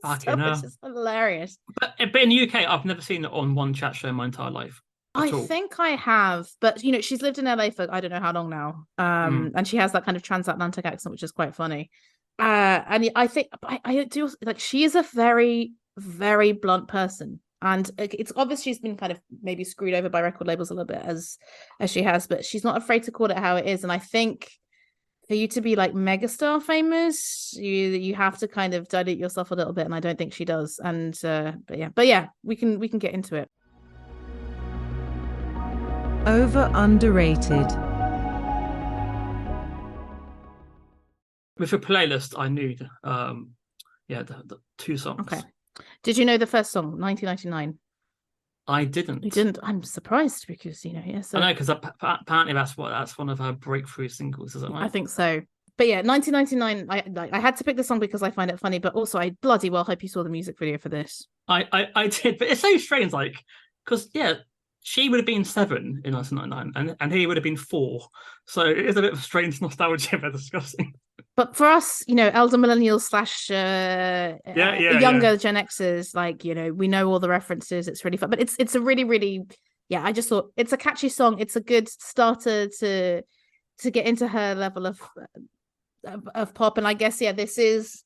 Which is hilarious. But in the UK, I've never seen it on one chat show in my entire life. I think I have, but you know, she's lived in LA for I don't know how long now, and she has that kind of transatlantic accent, which is quite funny. And I think I do like, she is a very, very blunt person, and it's obvious she's been kind of maybe screwed over by record labels a little bit as she has, but she's not afraid to call it how it is. And I think for you to be like megastar famous, you have to kind of dilute yourself a little bit, and I don't think she does. And but yeah, we can get into it. Over underrated. With a playlist, I knew the two songs. Okay. Did you know the first song, 1999? I didn't. You didn't? I'm surprised, because, you know, so... I know, because apparently that's one of her breakthrough singles, is it right? I think so. But yeah, 1999, I had to pick the song because I find it funny, but also I bloody well hope you saw the music video for this. I did, but it's so strange, like, because, she would have been 7 in 1999, and he would have been 4. So it is a bit of strange nostalgia they're discussing. But for us, you know, elder millennials / younger Gen Xers, like, you know, we know all the references. It's really fun. But it's a really, really, I just thought it's a catchy song. It's a good starter to get into her level of pop. And I guess, this is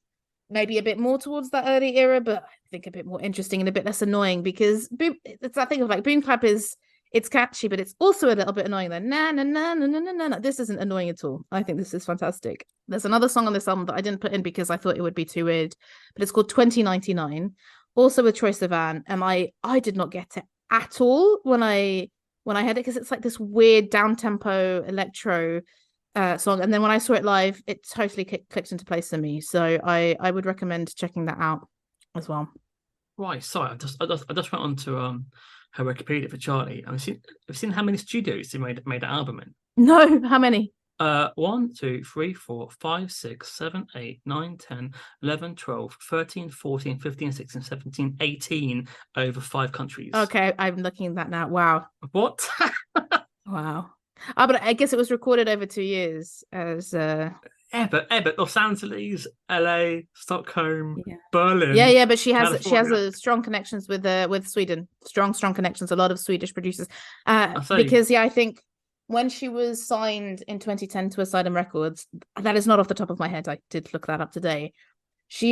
maybe a bit more towards that early era, but I think a bit more interesting and a bit less annoying, because it's that thing of like, Boom Clap it's catchy, but it's also a little bit annoying. Then na na na na na na na. This isn't annoying at all. I think this is fantastic. There's another song on this album that I didn't put in because I thought it would be too weird, but it's called 2099, also with Troye Sivan, and I did not get it at all when I heard it, because it's like this weird down tempo electro song, and then when I saw it live, it totally clicked into place for me. So I would recommend checking that out as well. Right, sorry, I just went on to her Wikipedia for Charli. I've seen how many studios she made an album in. No, how many? 1, 2, 3, 4, 5, 6, 7, 8, 9, 10, 11, 12, 13, 14, 15, 16, 17, 18 over 5 countries. Okay, I'm looking at that now. Wow. What? Wow. But I guess it was recorded over 2 years as but Los Angeles, LA, Stockholm, Berlin. Yeah, but she has a strong connections with Sweden. Strong connections. A lot of Swedish producers. Because I think when she was signed in 2010 to Asylum Records, that is not off the top of my head. I did look that up today.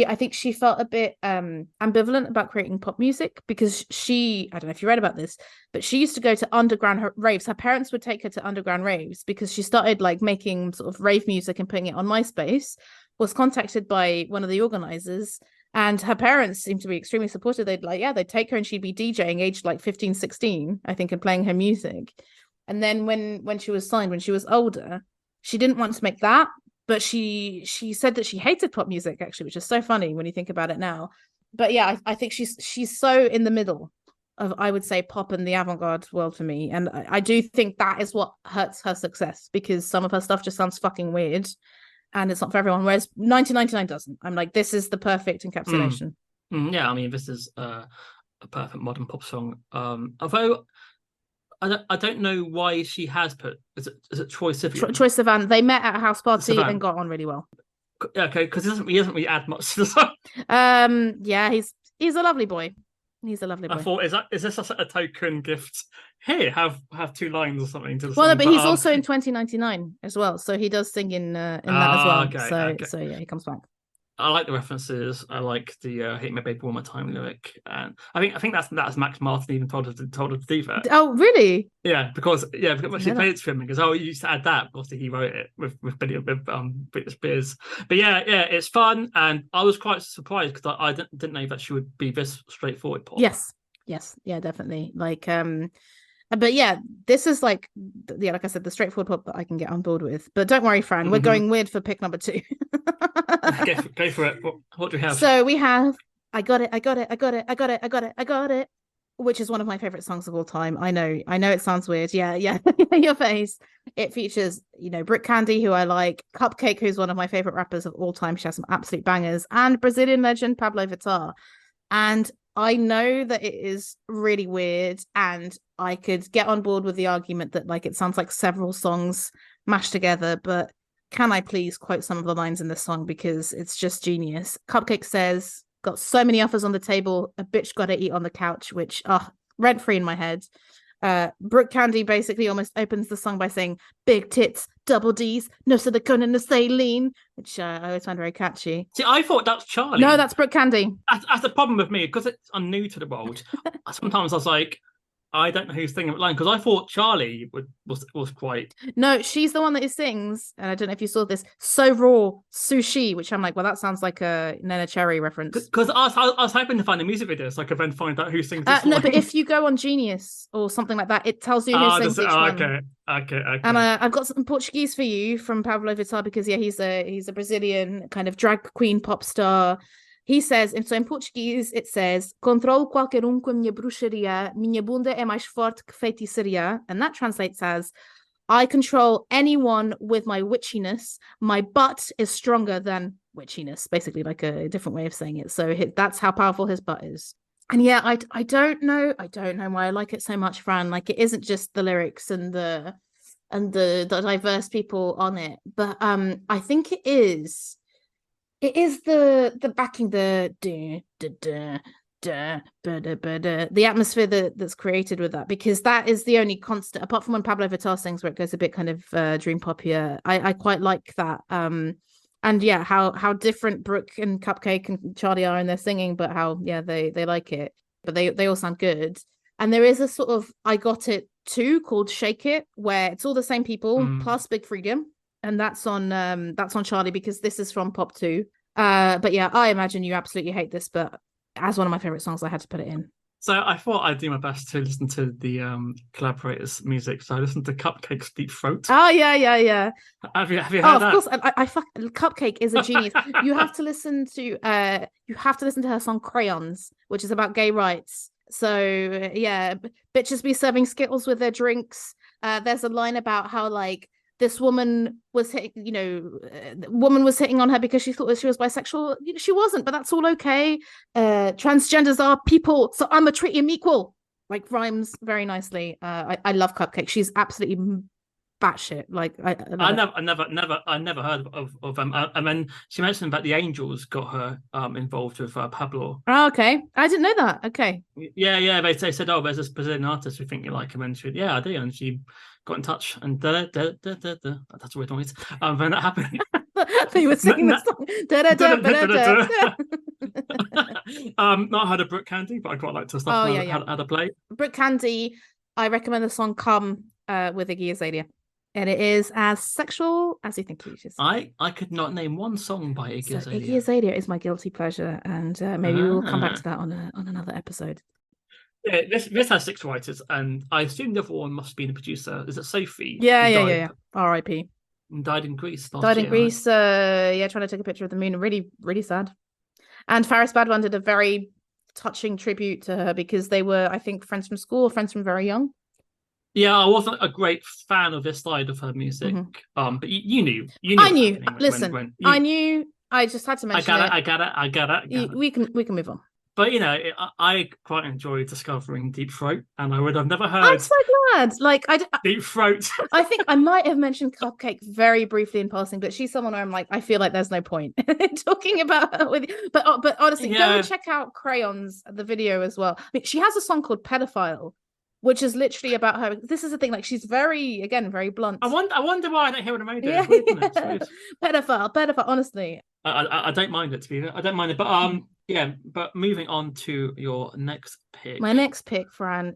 I think she felt a bit ambivalent about creating pop music because I don't know if you read about this, but she used to go to underground raves. Her parents would take her to underground raves because she started like making sort of rave music and putting it on MySpace, was contacted by one of the organizers, and her parents seemed to be extremely supportive. They'd take her and she'd be DJing aged like 15, 16, I think, and playing her music. And then when she was signed, when she was older, she didn't want to make that. But she said that she hated pop music, actually, which is so funny when you think about it now. But yeah, I think she's so in the middle of, I would say, pop and the avant-garde world for me. And I do think that is what hurts her success, because some of her stuff just sounds fucking weird and it's not for everyone. Whereas 1999 doesn't. I'm like, this is the perfect encapsulation. Yeah, I mean, this is a perfect modern pop song. Although I don't know why she has put. Is it Troye Sivan? Troye Sivan. They met at a house party and got on really well. Okay, because he doesn't really add much to the song. Yeah, he's a lovely boy. He's a lovely boy. I thought, is this a token gift? Here, have 2 lines or something to the song. Well, but he's also in 2099 as well, so he does sing in that as well. Okay. So yeah, he comes back. I like the references. I like the "Hate My Baby One More Time" lyric, and I think that's Max Martin even told her to do that. Oh, really? Yeah, because when she played it to him, because you used to add that. Obviously, he wrote it with Britney Spears. But yeah, it's fun, and I was quite surprised because I didn't know that she would be this straightforward pop. Yes, yeah, definitely. Like, but yeah, this is like I said, the straightforward pop that I can get on board with. But don't worry, Fran, we're going weird for pick number 2. Go for it. What do we have? So we have I Got It, which is one of my favorite songs of all time. I know it sounds weird. Yeah. Your face. It features, Brick Candy, who I like, Cupcake, who's one of my favorite rappers of all time. She has some absolute bangers, and Brazilian legend Pablo Vittar. And I know that it is really weird, and I could get on board with the argument that like it sounds like several songs mashed together, but can I please quote some of the lines in this song, because it's just genius. Cupcake says, got so many offers on the table, a bitch gotta eat on the couch, which rent free in my head. Brooke Candy basically almost opens the song by saying big tits, double D's, no silicone and no saline, which I always find very catchy. See, I thought that's Charli. No, that's Brooke Candy. That's the problem with me, because I'm new to the world. Sometimes I was like, I don't know who's singing the line, because I thought Charli was quite. No, she's the one that sings, and I don't know if you saw this. So raw sushi, which I'm like, well, that sounds like a Nena Cherry reference. Because I was hoping to find a music video so I could then find out who sings this no, line. but if you go on Genius or something like that, it tells you who sings each one. Okay. And I've got some Portuguese for you from Pablo Vittar, because he's a Brazilian kind of drag queen pop star. He says, and so in Portuguese, it says, controlo qualquer com a minha bruxaria, minha bunda é mais forte que feitiçaria. And that translates as, I control anyone with my witchiness. My butt is stronger than witchiness. Basically, like a different way of saying it. So that's how powerful his butt is. And yeah, I don't know why I like it so much, Fran. Like, it isn't just the lyrics and the diverse people on it, but I think it is the backing, the atmosphere that's created with that, because that is the only constant, apart from when Pablo Vittar sings where it goes a bit kind of dream poppier. I quite like that. And yeah, how different Brooke and Cupcake and Charli are in their singing, but how they like it, but they all sound good. And there is a sort of I Got It too called Shake It, where it's all the same people plus Big Freedom. And that's on Charli, because this is from Pop 2. But yeah, I imagine you absolutely hate this, but as one of my favorite songs, I had to put it in. So I thought I'd do my best to listen to the collaborators' music. So I listened to Cupcake's Deep Throat. Oh yeah. Have you heard that? Of course. Cupcake is a genius. You have to listen to her song Crayons, which is about gay rights. So yeah, bitches be serving Skittles with their drinks. There's a line about how like this woman was hitting on her because she thought that she was bisexual. She wasn't, but that's all okay. Transgenders are people, so I'm gonna treat them equal. Like, rhymes very nicely. I love Cupcake. She's absolutely batshit. Like, I never heard of them. And then she mentioned that the Angels got her involved with Pablo. Oh, okay. I didn't know that. Okay. Yeah. They said, oh, there's this Brazilian artist we think you like him, and she went, yeah, I do, and she got in touch, and that's a weird noise. Then that happened. You were singing the song. Not had a Brooke Candy, but I quite like to stuff how to play. Brooke Candy, I recommend the song "Come" with Iggy Azalea, and it is as sexual as you think it is. I could not name one song by Iggy Azalea. Iggy Azalea is my guilty pleasure, and maybe we'll come back to that on another episode. Yeah, this has 6 writers, and I assume the other one must be the producer. Is it Sophie? Yeah. R.I.P. Died in Greece. Greece. Trying to take a picture of the moon. Really, really sad. And Faris Badwan did a very touching tribute to her because they were, I think, friends from school, friends from very young. Yeah, I wasn't a great fan of this side of her music. But you knew. I knew. Listen, I knew. I just had to mention I get it. We can move on. But I quite enjoy discovering Deep Throat, and I would have never heard. I'm so glad. Deep Throat. I think I might have mentioned Cupcake very briefly in passing, but she's someone where I'm like, I feel like there's no point talking about her with you. But honestly, go and check out Crayons, the video as well. I mean, she has a song called Pedophile, which is literally about her. This is the thing, she's very blunt. I wonder why I don't hear it on the radio. Yeah. Pedophile. Honestly, I don't mind it, to be honest. I don't mind it, but but moving on to your next pick. My next pick, Fran,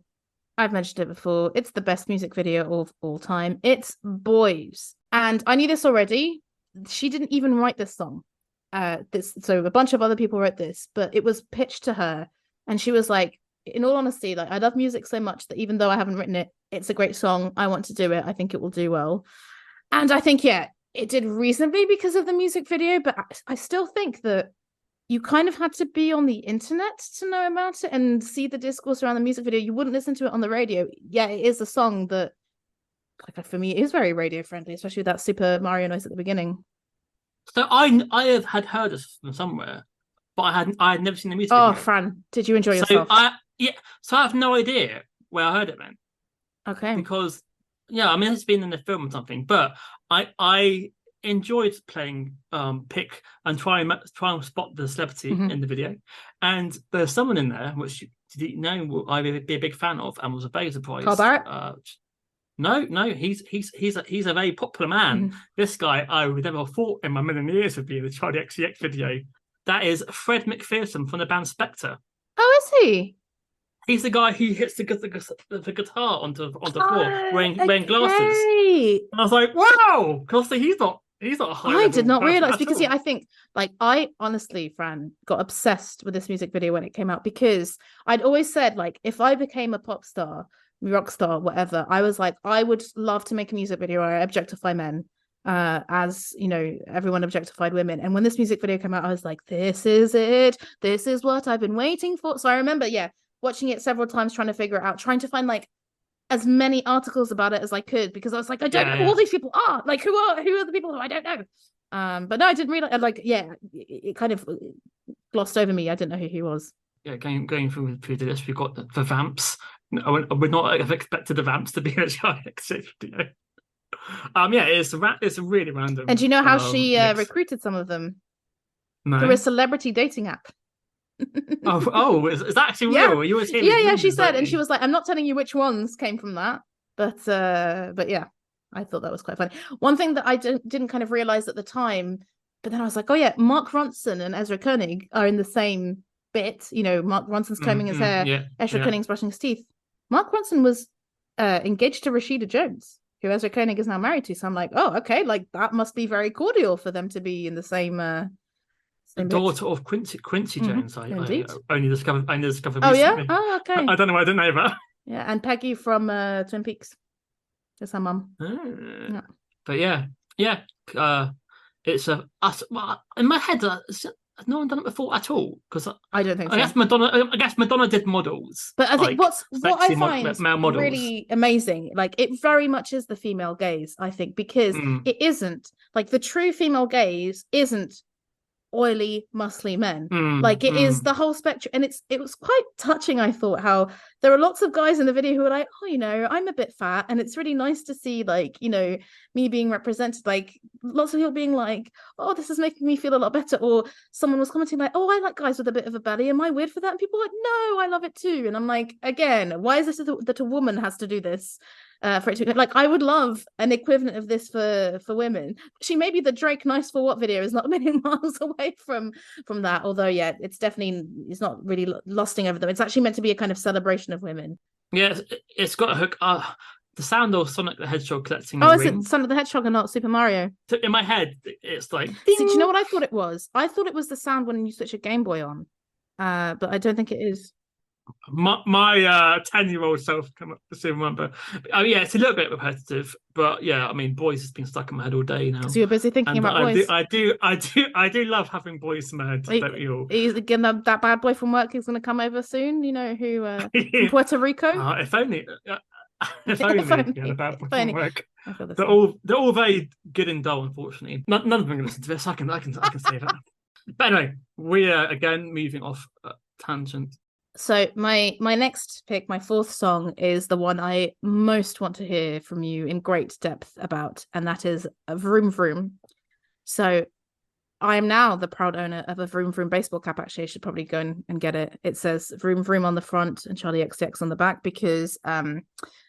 I've mentioned it before. It's the best music video of all time. It's Boys, and I knew this already. She didn't even write this song. So a bunch of other people wrote this, but it was pitched to her, and she was like, in all honesty, I love music so much that even though I haven't written it, it's a great song. I want to do it. I think it will do well. And I think, it did reasonably because of the music video, but I still think that you kind of had to be on the internet to know about it and see the discourse around the music video. You wouldn't listen to it on the radio. Yeah, it is a song that, for me, is very radio friendly, especially with that Super Mario noise at the beginning. So I had heard this from somewhere, but I had never seen the music video. Oh, Fran, did you enjoy yourself? So I have no idea where I heard it then. Okay. Because it's been in the film or something, but I enjoyed playing pick and try and spot the celebrity in the video, and there's someone in there which I'd be a big fan of, and was very surprised. Carl Barrett? No, he's a very popular man. This guy I would never have thought in my million years would be in the Charli xcx video. That is Fred McPherson from the band Spectre. Oh, is he? He's the guy who hits the guitar onto the floor wearing glasses. And I was like, wow, because he's not a high. I did not realize because I think I honestly, Fran, got obsessed with this music video when it came out because I'd always said if I became a pop star, rock star, whatever, I was like, I would love to make a music video where I objectify men, as everyone objectified women. And when this music video came out, I was like, this is it. This is what I've been waiting for. So I remember, watching it several times, trying to figure it out, trying to find as many articles about it as I could, because I was like, I don't know who all these people are. Who are the people who I don't know? But no, I didn't realize. It kind of glossed over me. I didn't know who he was. Yeah, going through the list, we've got the Vamps. I would not have expected the Vamps to be a Charli xcx video. It's a really random. And do you know how she recruited some of them? No. Through a celebrity dating app. Is that actually real? You was she said, and she was like, I'm not telling you which ones came from that, but yeah, I thought that was quite funny. One thing that I didn't kind of realize at the time, but then I was like, oh yeah, Mark Ronson and Ezra Koenig are in the same bit. Mark Ronson's combing his hair, Ezra Koenig's brushing his teeth. Mark Ronson was engaged to Rashida Jones, who Ezra Koenig is now married to. So I'm like, oh, okay, that must be very cordial for them to be in the same daughter of Quincy Jones. I only discovered recently. Oh yeah? Oh, okay. I don't know. I didn't know that. Yeah, and Peggy from Twin Peaks. That's her mum. But it's in my head. No one done it before at all, because I don't think so. I guess Madonna did models, but I think what I find really amazing, it very much is the female gaze. I think because it isn't the true female gaze isn't oily, muscly men. It is the whole spectrum, and it was quite touching. I thought how there are lots of guys in the video who are like, oh, I'm a bit fat, and it's really nice to see me being represented. Lots of people being like, oh, this is making me feel a lot better. Or someone was commenting like, oh, I like guys with a bit of a belly. Am I weird for that? And people are like, no, I love it too. And I'm like, again, why is this that a woman has to do this? for it to like, I would love an equivalent of this for women. She may be the Drake Nice for What video is not a million miles away from that, although yeah, it's not really lusting over them. It's actually meant to be a kind of celebration of women. Yeah, it's got a hook. The sound of Sonic the Hedgehog collecting is ring. it Sonic the Hedgehog and not Super Mario? In my head, it's like see, do you know what I thought it was? I thought it was the sound when you switch a Game Boy on, but I don't think it is. My 10-year-old self come up to remember. Yeah, it's a little bit repetitive, but yeah, I mean, Boys has been stuck in my head all day now. So you're busy thinking about Boys. I do love having Boys in my head. Don't you all? He's again that bad boy from work is going to come over soon. You know who from Puerto Rico. If only. If only, the bad boy from work. They're all very good and dull, unfortunately. None of them are going to listen to this. I can say that. But anyway, we are again moving off tangent. So my next pick, my fourth song, is the one I most want to hear from you in great depth about, and that is Vroom Vroom. So I am now the proud owner of a Vroom Vroom baseball cap. Actually, I should probably go and get it. It says Vroom Vroom on the front and Charli xcx on the back because I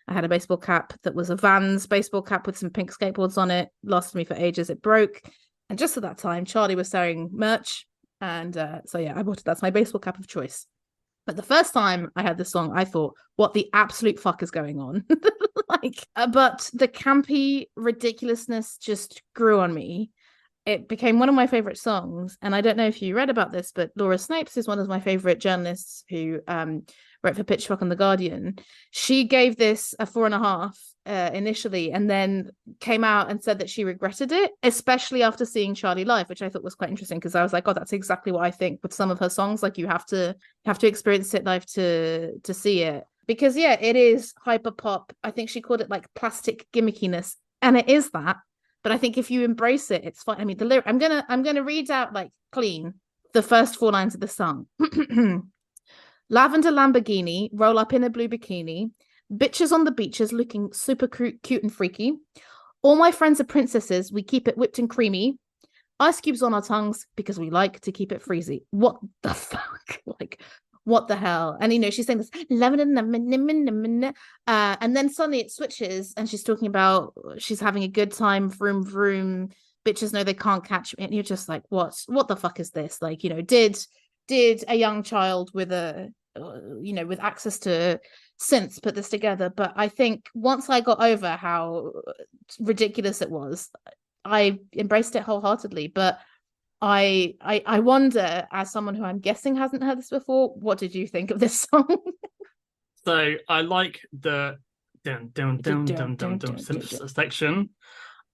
had a baseball cap that was a Vans baseball cap with some pink skateboards on it. Lasted me for ages. It broke. And just at that time, Charli was selling merch. And so yeah, I bought it. That's my baseball cap of choice. But the first time I heard this song, I thought, what the absolute fuck is going on? But the campy ridiculousness just grew on me. It became one of my favorite songs. And I don't know if you read about this, but Laura Snipes is one of my favorite journalists who wrote for Pitchfork and The Guardian. She gave this a 4.5 initially, and then came out and said that she regretted it, especially after seeing Charli live, which I thought was quite interesting because I was like, oh, that's exactly what I think with some of her songs. Like you have to experience it live to see it, because yeah, it is hyper pop. I think she called it like plastic gimmickiness, and it is that. But I think if you embrace it, it's fine. I mean, the lyric, I'm gonna read out like clean the first 4 lines of the song. Lavender Lamborghini, roll up in a blue bikini. Bitches on the beaches looking super cute and freaky. All my friends are princesses. We keep it whipped and creamy. Ice cubes on our tongues because we like to keep it freezy. What the fuck? Like, what the hell? And she's saying this, and then suddenly it switches and she's talking about she's having a good time, vroom vroom. Bitches know they can't catch me, and you're just like, what the fuck is this? Like, did a young child with with access to synths put this together? But I think once I got over how ridiculous it was, I embraced it wholeheartedly. But I wonder, as someone who I'm guessing hasn't heard this before, what did you think of this song? So I like the dun section.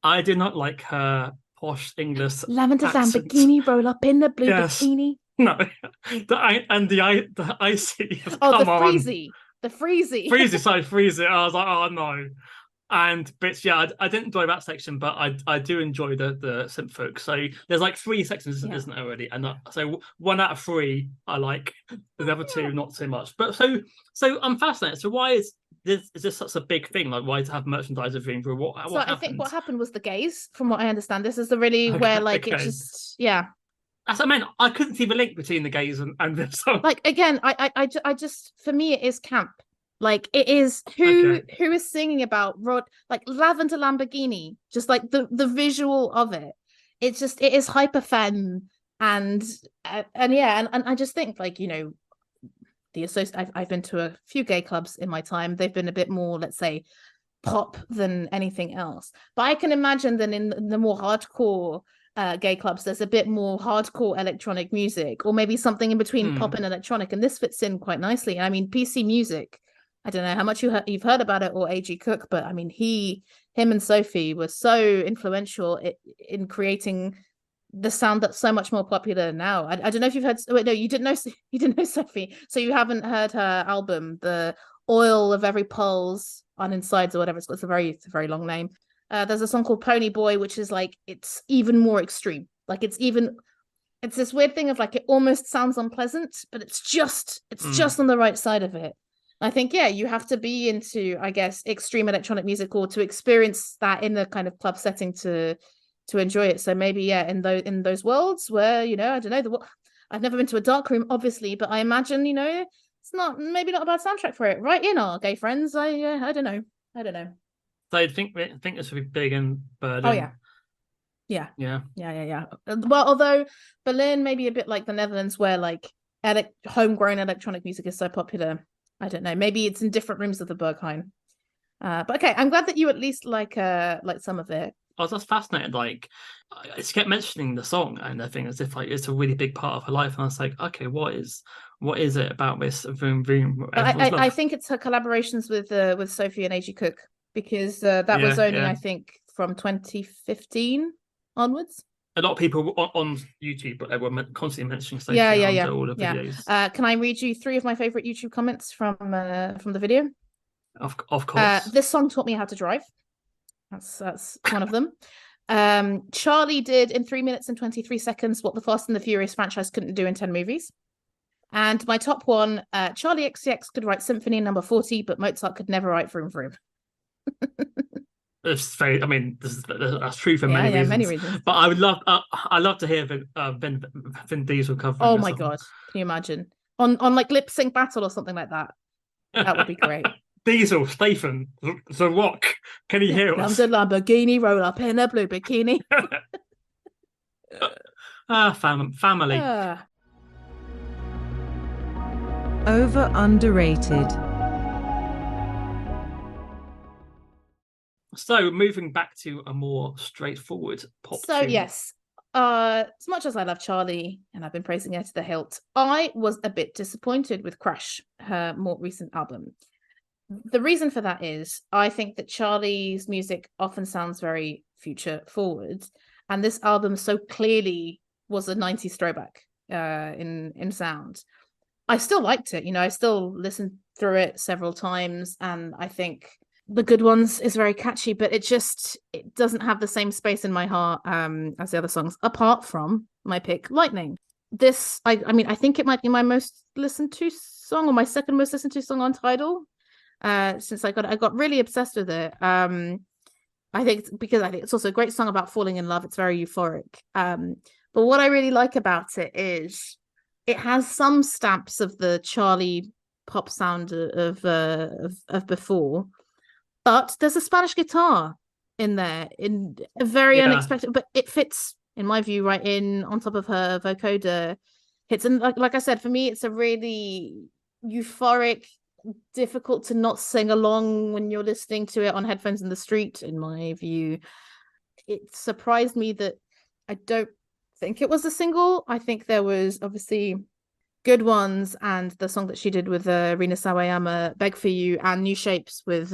I did not like her posh English Lavender Lamborghini, roll up in the blue bikini. No, the icy. Oh, the freezy. The freezy. Freezy. I was like, oh no. But yeah, I didn't enjoy that section, but I do enjoy the synth folk. So there's like 3 sections, isn't there, already? And so 1 out of 3 I like, the other 2 not so much. But so I'm fascinated. So why is this such a big thing? Like, why to have merchandise of Vroom Vroom? What happened? I think what happened was the gays, from what I understand. This is the really where like it just That's what I meant. I couldn't see the link between the gays and this song. Like, again, I just, for me, it is camp. Like, it is who is singing about like Lavender Lamborghini, just like the visual of it. It's just, it is hyper fun, and I just think, like, I've been to a few gay clubs in my time. They've been a bit more, let's say, pop than anything else. But I can imagine that in the more hardcore gay clubs, there's a bit more hardcore electronic music, or maybe something in between pop and electronic, and this fits in quite nicely. And I mean, PC Music, I don't know how much you've heard about it, or AG Cook, but I mean, him and Sophie were so influential in creating the sound that's so much more popular now. I don't know if you've heard. Wait, no, you didn't know Sophie, so you haven't heard her album, The Oil of Every Pulse on Insides or whatever. It's a very long name. There's a song called Pony Boy, which is like, it's even more extreme. Like, it's this weird thing of like, it almost sounds unpleasant, but it's just on the right side of it. I think, yeah, you have to be into, I guess, extreme electronic music, or to experience that in a kind of club setting to enjoy it. So maybe, yeah, in those worlds where, I don't know, I've never been to a dark room, obviously, but I imagine, it's maybe not a bad soundtrack for it. Right in our gay friends. I don't know. So I think this would be big in Berlin. Oh yeah. Well, although Berlin may be a bit like the Netherlands, where like homegrown electronic music is so popular. I don't know. Maybe it's in different rooms of the Berghain. But okay, I'm glad that you at least like some of it. I was just fascinated. Like, I just kept mentioning the song and I think as if like it's a really big part of her life. And I was like, okay, what is it about this Vroom Vroom? I think it's her collaborations with Sophie and A.G. Cook, because that was only I think from 2015 onwards. A lot of people on YouTube, but they were constantly mentioning Sophie under all the videos. Can I read you 3 of my favorite YouTube comments from the video? Of course. This song taught me how to drive. That's one of them. Charli did in 3 minutes and 23 seconds what the Fast and the Furious franchise couldn't do in 10 movies. And my top one, Charli xcx could write Symphony No. 40, but Mozart could never write Vroom Vroom. It's very. I mean, that's true for many reasons. Many reasons. But I love to hear Vin Diesel covering. Oh my god! Can you imagine on like lip sync battle or something like that? That would be great. Diesel, Statham, The Rock. Can you hear us? I'm the Lamborghini, roll up in a blue bikini. Family. Over underrated. So moving back to a more straightforward pop. So tune. Yes, as much as I love Charli and I've been praising her to the hilt, I was a bit disappointed with Crash, her more recent album. The reason for that is I think that Charli's music often sounds very future forward, and this album so clearly was a 90s throwback in sound. I still liked it, I still listened through it several times, and I think The Good Ones is very catchy, but it doesn't have the same space in my heart as the other songs, apart from my pick, Lightning. This, I mean, I think it might be my most listened to song, or my second most listened to song on Tidal, since I got really obsessed with it. I think it's also a great song about falling in love. It's very euphoric. But what I really like about it is it has some stamps of the Charli pop sound of before. But there's a Spanish guitar in there, in a very unexpected, but it fits, in my view, right in on top of her vocoder. It's like I said, for me, it's a really euphoric, difficult to not sing along when you're listening to it on headphones in the street, in my view. It surprised me that I don't think it was a single. I think there was obviously Good Ones and the song that she did with Rina Sawayama, Beg For You, and New Shapes with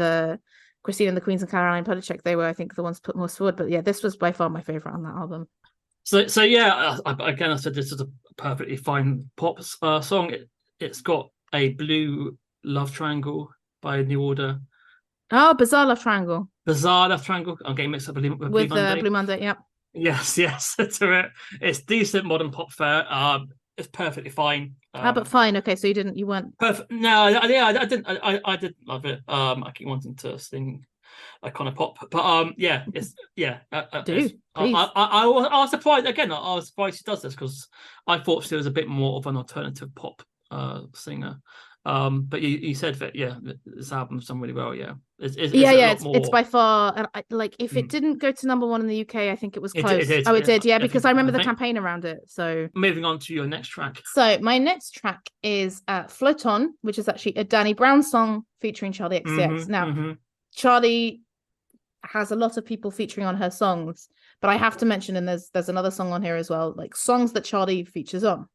Christine and the Queens and Caroline Polachek. They were, I think, the ones put most forward. But yeah, this was by far my favorite on that album. So yeah, again, I said this is a perfectly fine pop song. It's got a blue love triangle by New Order. Oh, Bizarre Love Triangle. Bizarre Love Triangle. I'm getting mixed up with Blue Monday. Blue Monday, yep. Yes, to it. It's decent modern pop fare. It's perfectly fine. But fine. Okay, so you weren't perfect. No, I didn't. I didn't love it. I keep wanting to sing that kind of pop, but it's please. I was surprised again. I was surprised she does this because I thought she was a bit more of an alternative pop singer. But you said that this album's done really well. It's by far, and if it didn't go to number 1 in the UK, I think it was close. It did, because I remember the campaign around it. So moving on to your next track. So my next track is Float On, which is actually a Danny Brown song featuring Charli xcx. Now Charli has a lot of people featuring on her songs, but I have to mention, and there's another song on here as well, like songs that Charli features on.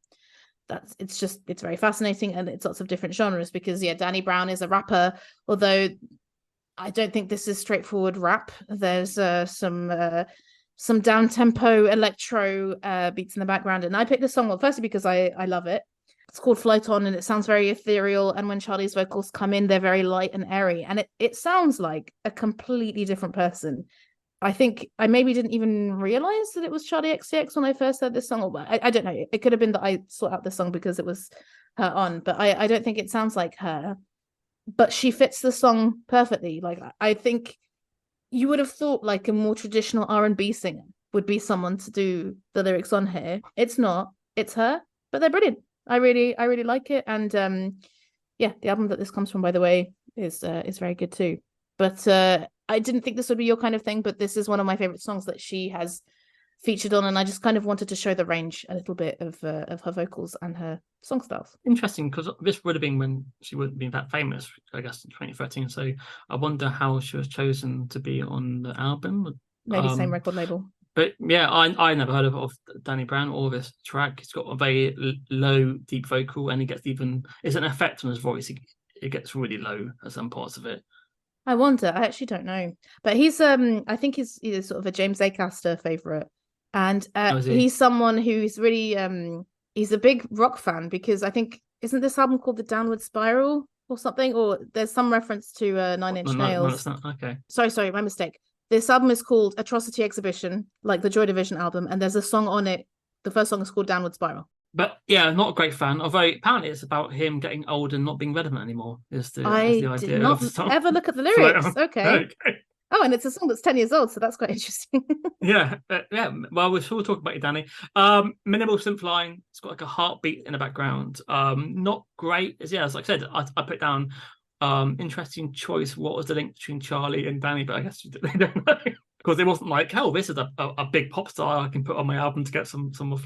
It's very fascinating, and it's lots of different genres, because Danny Brown is a rapper, although I don't think this is straightforward rap. There's some down tempo electro beats in the background, and I picked this song firstly because I love it. It's called Float On, and it sounds very ethereal, and when Charli's vocals come in, they're very light and airy, and it sounds like a completely different person. I think I maybe didn't even realize that it was Charli xcx when I first heard this song. I don't know. It could have been that I sought out the song because it was her on, but I don't think it sounds like her. But she fits the song perfectly. Like, I think you would have thought like a more traditional R&B singer would be someone to do the lyrics on here. It's not. It's her, but they're brilliant. I really like it. And the album that this comes from, by the way, is very good too. But I didn't think this would be your kind of thing, but this is one of my favorite songs that she has featured on, and I just kind of wanted to show the range a little bit of her vocals and her song styles. Interesting, because this would have been when she wouldn't have been that famous, I guess, in 2013. So I wonder how she was chosen to be on the album. Maybe same record label. But yeah, I never heard of Danny Brown or this track. He's got a very low, deep vocal, and he gets it's an effect on his voice. It gets really low at some parts of it. I wonder. I actually don't know. But he's I think he's sort of a James Acaster favourite. And he's someone who's really he's a big rock fan, because I think, isn't this album called The Downward Spiral or something? Or there's some reference to Nine Inch Nails. No, it's not. Okay. Sorry, my mistake. This album is called Atrocity Exhibition, like the Joy Division album, and there's a song on it. The first song is called Downward Spiral. But yeah, not a great fan. Although apparently it's about him getting old and not being relevant anymore. Is the idea? Did not ever look at the lyrics. Okay. Oh, and it's a song that's 10 years old, so that's quite interesting. Yeah. Well, we'll talk about it, Danny. Minimal synth line. It's got like a heartbeat in the background. Not great. As like I said, I put down interesting choice. What was the link between Charli and Danny? But I guess they don't know, because it wasn't like, oh, this is a big pop star I can put on my album to get some more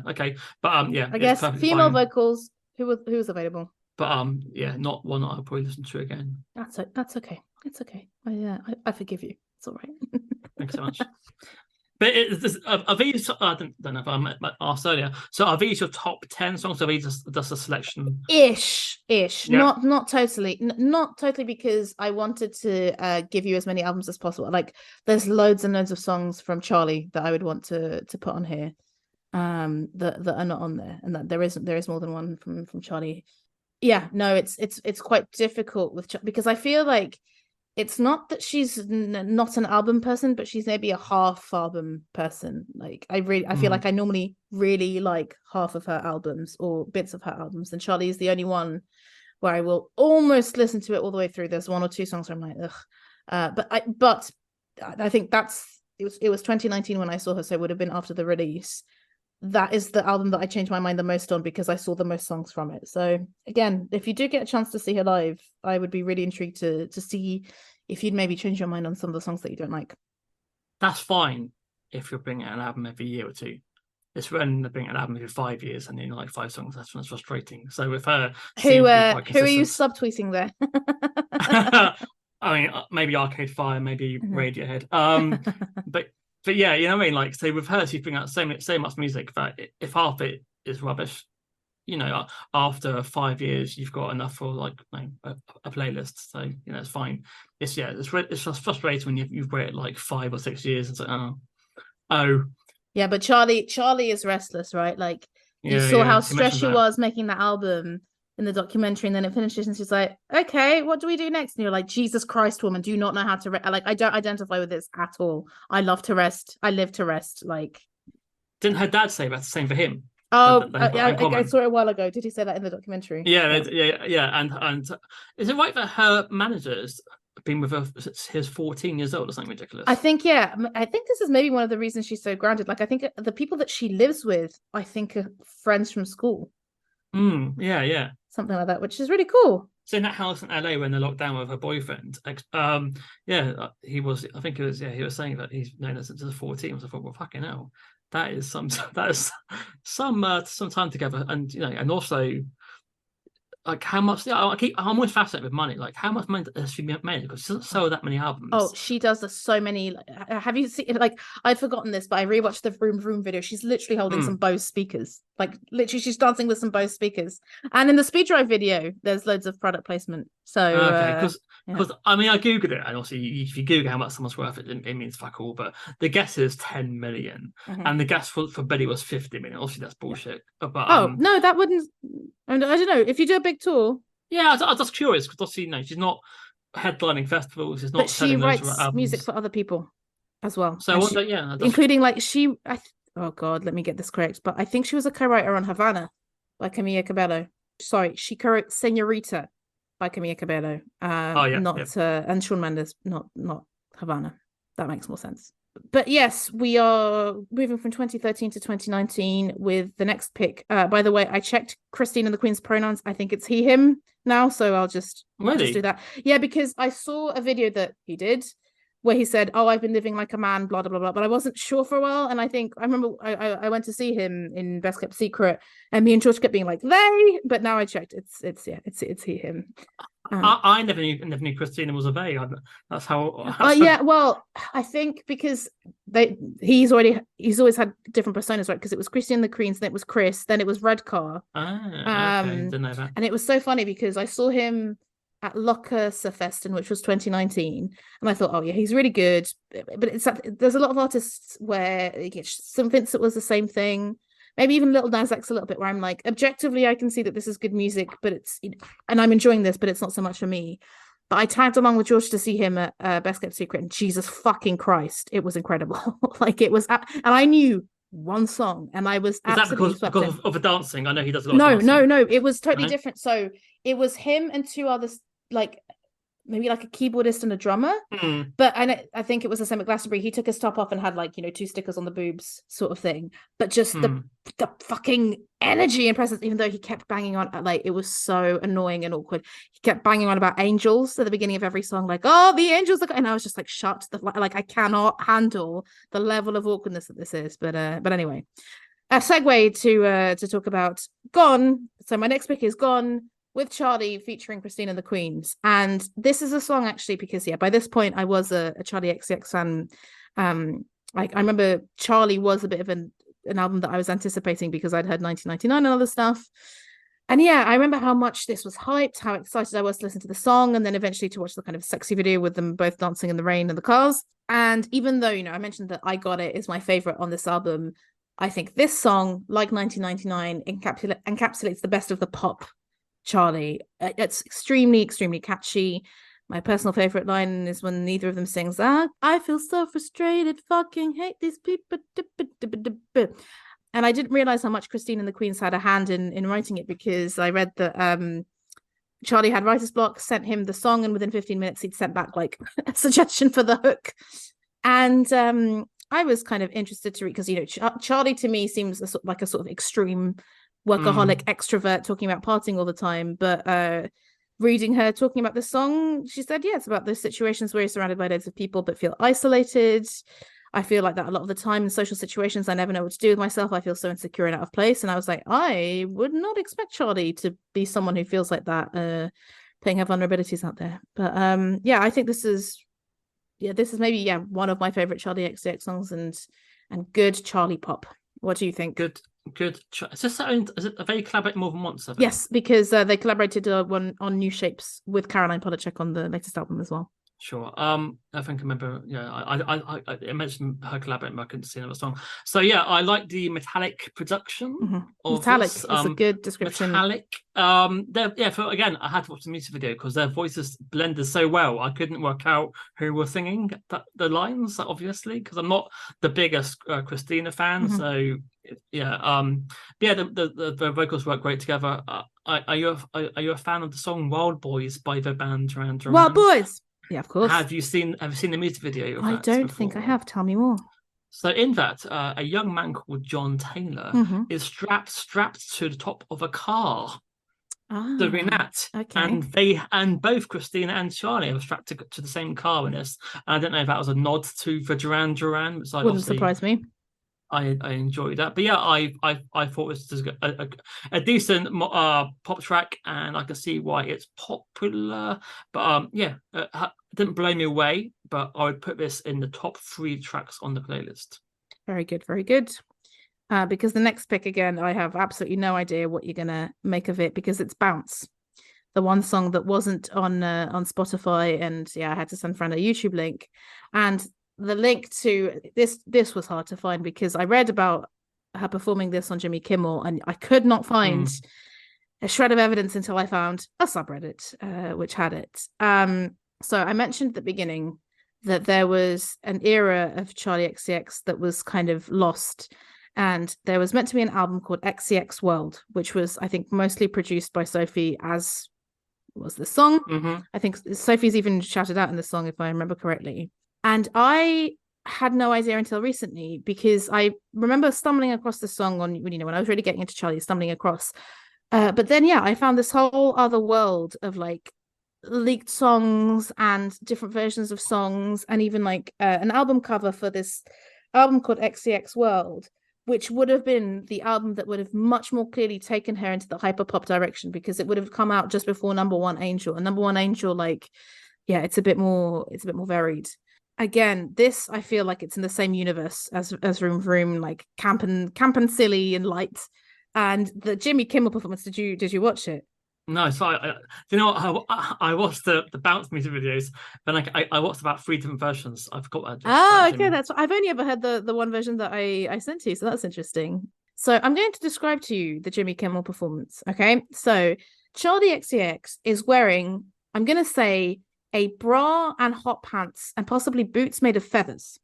okay. But yeah, I guess female vocals. Who was available? But yeah, not one that I'll probably listen to again. That's okay. It's okay. I forgive you. It's all right. Thanks so much. But are these? I don't know if I asked earlier. So are these your top 10 songs? Or are these just a selection? Ish. Yeah. Not totally. Not totally, because I wanted to give you as many albums as possible. Like, there's loads and loads of songs from Charli that I would want to put on here, that are not on there, and that there is more than one from Charli. Yeah, no, it's quite difficult with because I feel like it's not that she's not an album person, but she's maybe a half album person. Like, I feel like I normally really like half of her albums or bits of her albums, and Charli is the only one where I will almost listen to it all the way through. There's one or two songs where I'm like, ugh. But I think it was 2019 when I saw her, so it would have been after the release. That is the album that I changed my mind the most on, because I saw the most songs from it. So again, if you do get a chance to see her live, I would be really intrigued to see if you'd maybe change your mind on some of the songs that you don't like. That's fine if you're bringing out an album every year or two. It's when they're bringing out an album every 5 years and you like 5 songs. That's frustrating. So with her, who are you subtweeting there? I mean, maybe Arcade Fire, maybe Radiohead. But yeah, you know what I mean? Like, so with her, she's bringing out so much music that if half it is rubbish, after 5 years, you've got enough for like a playlist. So, it's fine. It's just frustrating when you've waited like 5 or 6 years. It's like, oh. Yeah, but Charli is restless, right? Like, you saw how stressed she was making that album in the documentary, and then it finishes and she's like, okay, what do we do next? And you're like, Jesus Christ, woman, do you not know how to like, I don't identify with this at all. I love to rest. I live to rest. Like, didn't her dad say that's the same for him? Oh, I saw it a while ago. Did he say that in the documentary? Yeah. And is it right that her manager's been with her since he was 14 years old or something ridiculous? I think this is maybe one of the reasons she's so grounded. Like, I think the people that she lives with, I think, are friends from school. Yeah. Something like that, which is really cool. So in that house in LA when they locked down with her boyfriend, he was. I think it was. Yeah, he was saying that he's known her since he was 14. I thought, well, fucking hell, that is some time together, and and also like how much. Yeah, I'm always fascinated with money. Like, how much money has she made? Because she doesn't sell that many albums. Oh, she does so many. Have you seen? Like, I'd forgotten this, but I rewatched the Vroom Vroom video. She's literally holding some Bose speakers. Like, literally, she's dancing with some Bose speakers. And in the Speed Drive video, there's loads of product placement. So because I mean, I googled it, and also if you Google how much someone's worth, it means fuck all. But the guess is 10 million, and the guess for Billie was 50 million. Obviously, that's bullshit. But no, that wouldn't. I don't know. If you do a big tour, I was just curious, because obviously, she's not headlining festivals. She's not. But she writes music for other people as well. So including like oh God, let me get this correct. But I think she was a co-writer on Havana by Camila Cabello. Sorry, she co-wrote Señorita by Camila Cabello. And Shawn Mendes, not Havana. That makes more sense. But yes, we are moving from 2013 to 2019 with the next pick. By the way, I checked Christine and the Queen's pronouns. I think it's he, him now. So I'll just do that. Yeah, because I saw a video that he did where he said, "Oh, I've been living like a man, blah, blah, blah, blah." But I wasn't sure for a while. And I remember I went to see him in Best Kept Secret, and me and George kept being like, "They," but now I checked. It's he, him. I never knew Christina was a they. That's how. Yeah, well, I think because he's always had different personas, right? Because it was Christian the Queens, then it was Chris, then it was Redcar. Okay, didn't know that. And it was so funny because I saw him at Locker-Festen, which was 2019, and I thought, oh yeah, he's really good. But there's a lot of artists where some Vincent was the same thing. Maybe even Lil Nas X a little bit, where I'm like, objectively, I can see that this is good music, but it's, and I'm enjoying this, but it's not so much for me. But I tagged along with George to see him at Best Kept Secret, and Jesus fucking Christ, it was incredible. Like it was, and I knew one song, and I was absolutely Is that because of the dancing? I know he does a lot of dancing. No, it was totally different. So it was him and two others, like maybe like a keyboardist and a drummer. But I think it was the same at Glastonbury. He took his top off and had like, 2 stickers on the boobs sort of thing. But just the fucking energy and presence, even though he kept banging on, like it was so annoying and awkward. He kept banging on about angels at the beginning of every song, like, oh, the angels are, and I was just like, shut the like, I cannot handle the level of awkwardness that this is. But anyway, a segue to talk about Gone. So my next pick is Gone, with Charli featuring Christina and the Queens. And this is a song actually because, by this point I was a Charli xcx fan. I remember Charli was a bit of an album that I was anticipating because I'd heard 1999 and other stuff. And I remember how much this was hyped, how excited I was to listen to the song, and then eventually to watch the kind of sexy video with them both dancing in the rain in the cars. And even though, I mentioned that I Got It is my favorite on this album, I think this song, like 1999, encapsulates the best of the pop Charli. It's extremely, extremely catchy. My personal favorite line is when neither of them sings, I feel so frustrated, fucking hate these people. And I didn't realize how much Christine and the Queens had a hand in writing it, because I read that Charli had writer's block, sent him the song, and within 15 minutes he'd sent back like a suggestion for the hook. And I was kind of interested to read, because Charli to me seems like a sort of extreme workaholic extrovert talking about partying all the time, but reading her talking about this song, she said, it's about those situations where you're surrounded by loads of people but feel isolated. I feel like that a lot of the time in social situations. I never know what to do with myself. I feel so insecure and out of place. And I was like, I would not expect Charli to be someone who feels like that, putting her vulnerabilities out there. But I think this is maybe one of my favorite Charli xcx songs, and good Charli pop. What do you think? Good. Is it they collaborate more than once? Yes, because they collaborated on New Shapes with Caroline Polachek on the latest album as well. Sure. I think I remember. I mentioned her collaborating, but I couldn't see another song. So I like the metallic production. Metallic is a good description. Metallic. Again, I had to watch the music video because their voices blended so well. I couldn't work out who were singing the lines, obviously, because I'm not the biggest Christina fan. So the vocals work great together. Are you a fan of the song "Wild Boys" by the band Duran Duran? Wild Boys. Yeah, of course. Have you seen the music video? I don't think I have. Tell me more. So in that, a young man called John Taylor is strapped to the top of a car doing that. Okay. And both Christina and Charli are strapped to the same car in this. And I don't know if that was a nod to the Duran Duran. Which wouldn't surprise me. I enjoyed that, but I thought this was a decent pop track, and I can see why it's popular. But it didn't blow me away. But I would put this in the top 3 tracks on the playlist. Very good, very good. Because the next pick, again, I have absolutely no idea what you're gonna make of it, because it's Bounce, the one song that wasn't on Spotify, and I had to send Fran a YouTube link, and the link to this was hard to find because I read about her performing this on Jimmy Kimmel, and I could not find a shred of evidence until I found a subreddit which had it. So I mentioned at the beginning that there was an era of Charli xcx that was kind of lost, and there was meant to be an album called XCX World, which was, I think, mostly produced by Sophie, as was the song. I think Sophie's even shouted out in the song, if I remember correctly. And I had no idea until recently, because I remember stumbling across the song when I was really getting into Charli, stumbling across. But then, I found this whole other world of like leaked songs and different versions of songs, and even like an album cover for this album called XCX World, which would have been the album that would have much more clearly taken her into the hyperpop direction, because it would have come out just before Number One Angel. And Number One Angel, like, yeah, it's a bit more varied. Again, this, I feel like it's in the same universe as Vroom Vroom, like camp and silly and light. And the Jimmy Kimmel performance, did you watch it? No, so you know what? I watched the bounce music videos, but like I watched about 3 different versions. I forgot that. Okay, that's I've only ever heard the one version that I sent to you, so that's interesting. So I'm going to describe to you the Jimmy Kimmel performance. Okay, so Charli xcx is wearing, I'm going to say, a bra and hot pants and possibly boots made of feathers,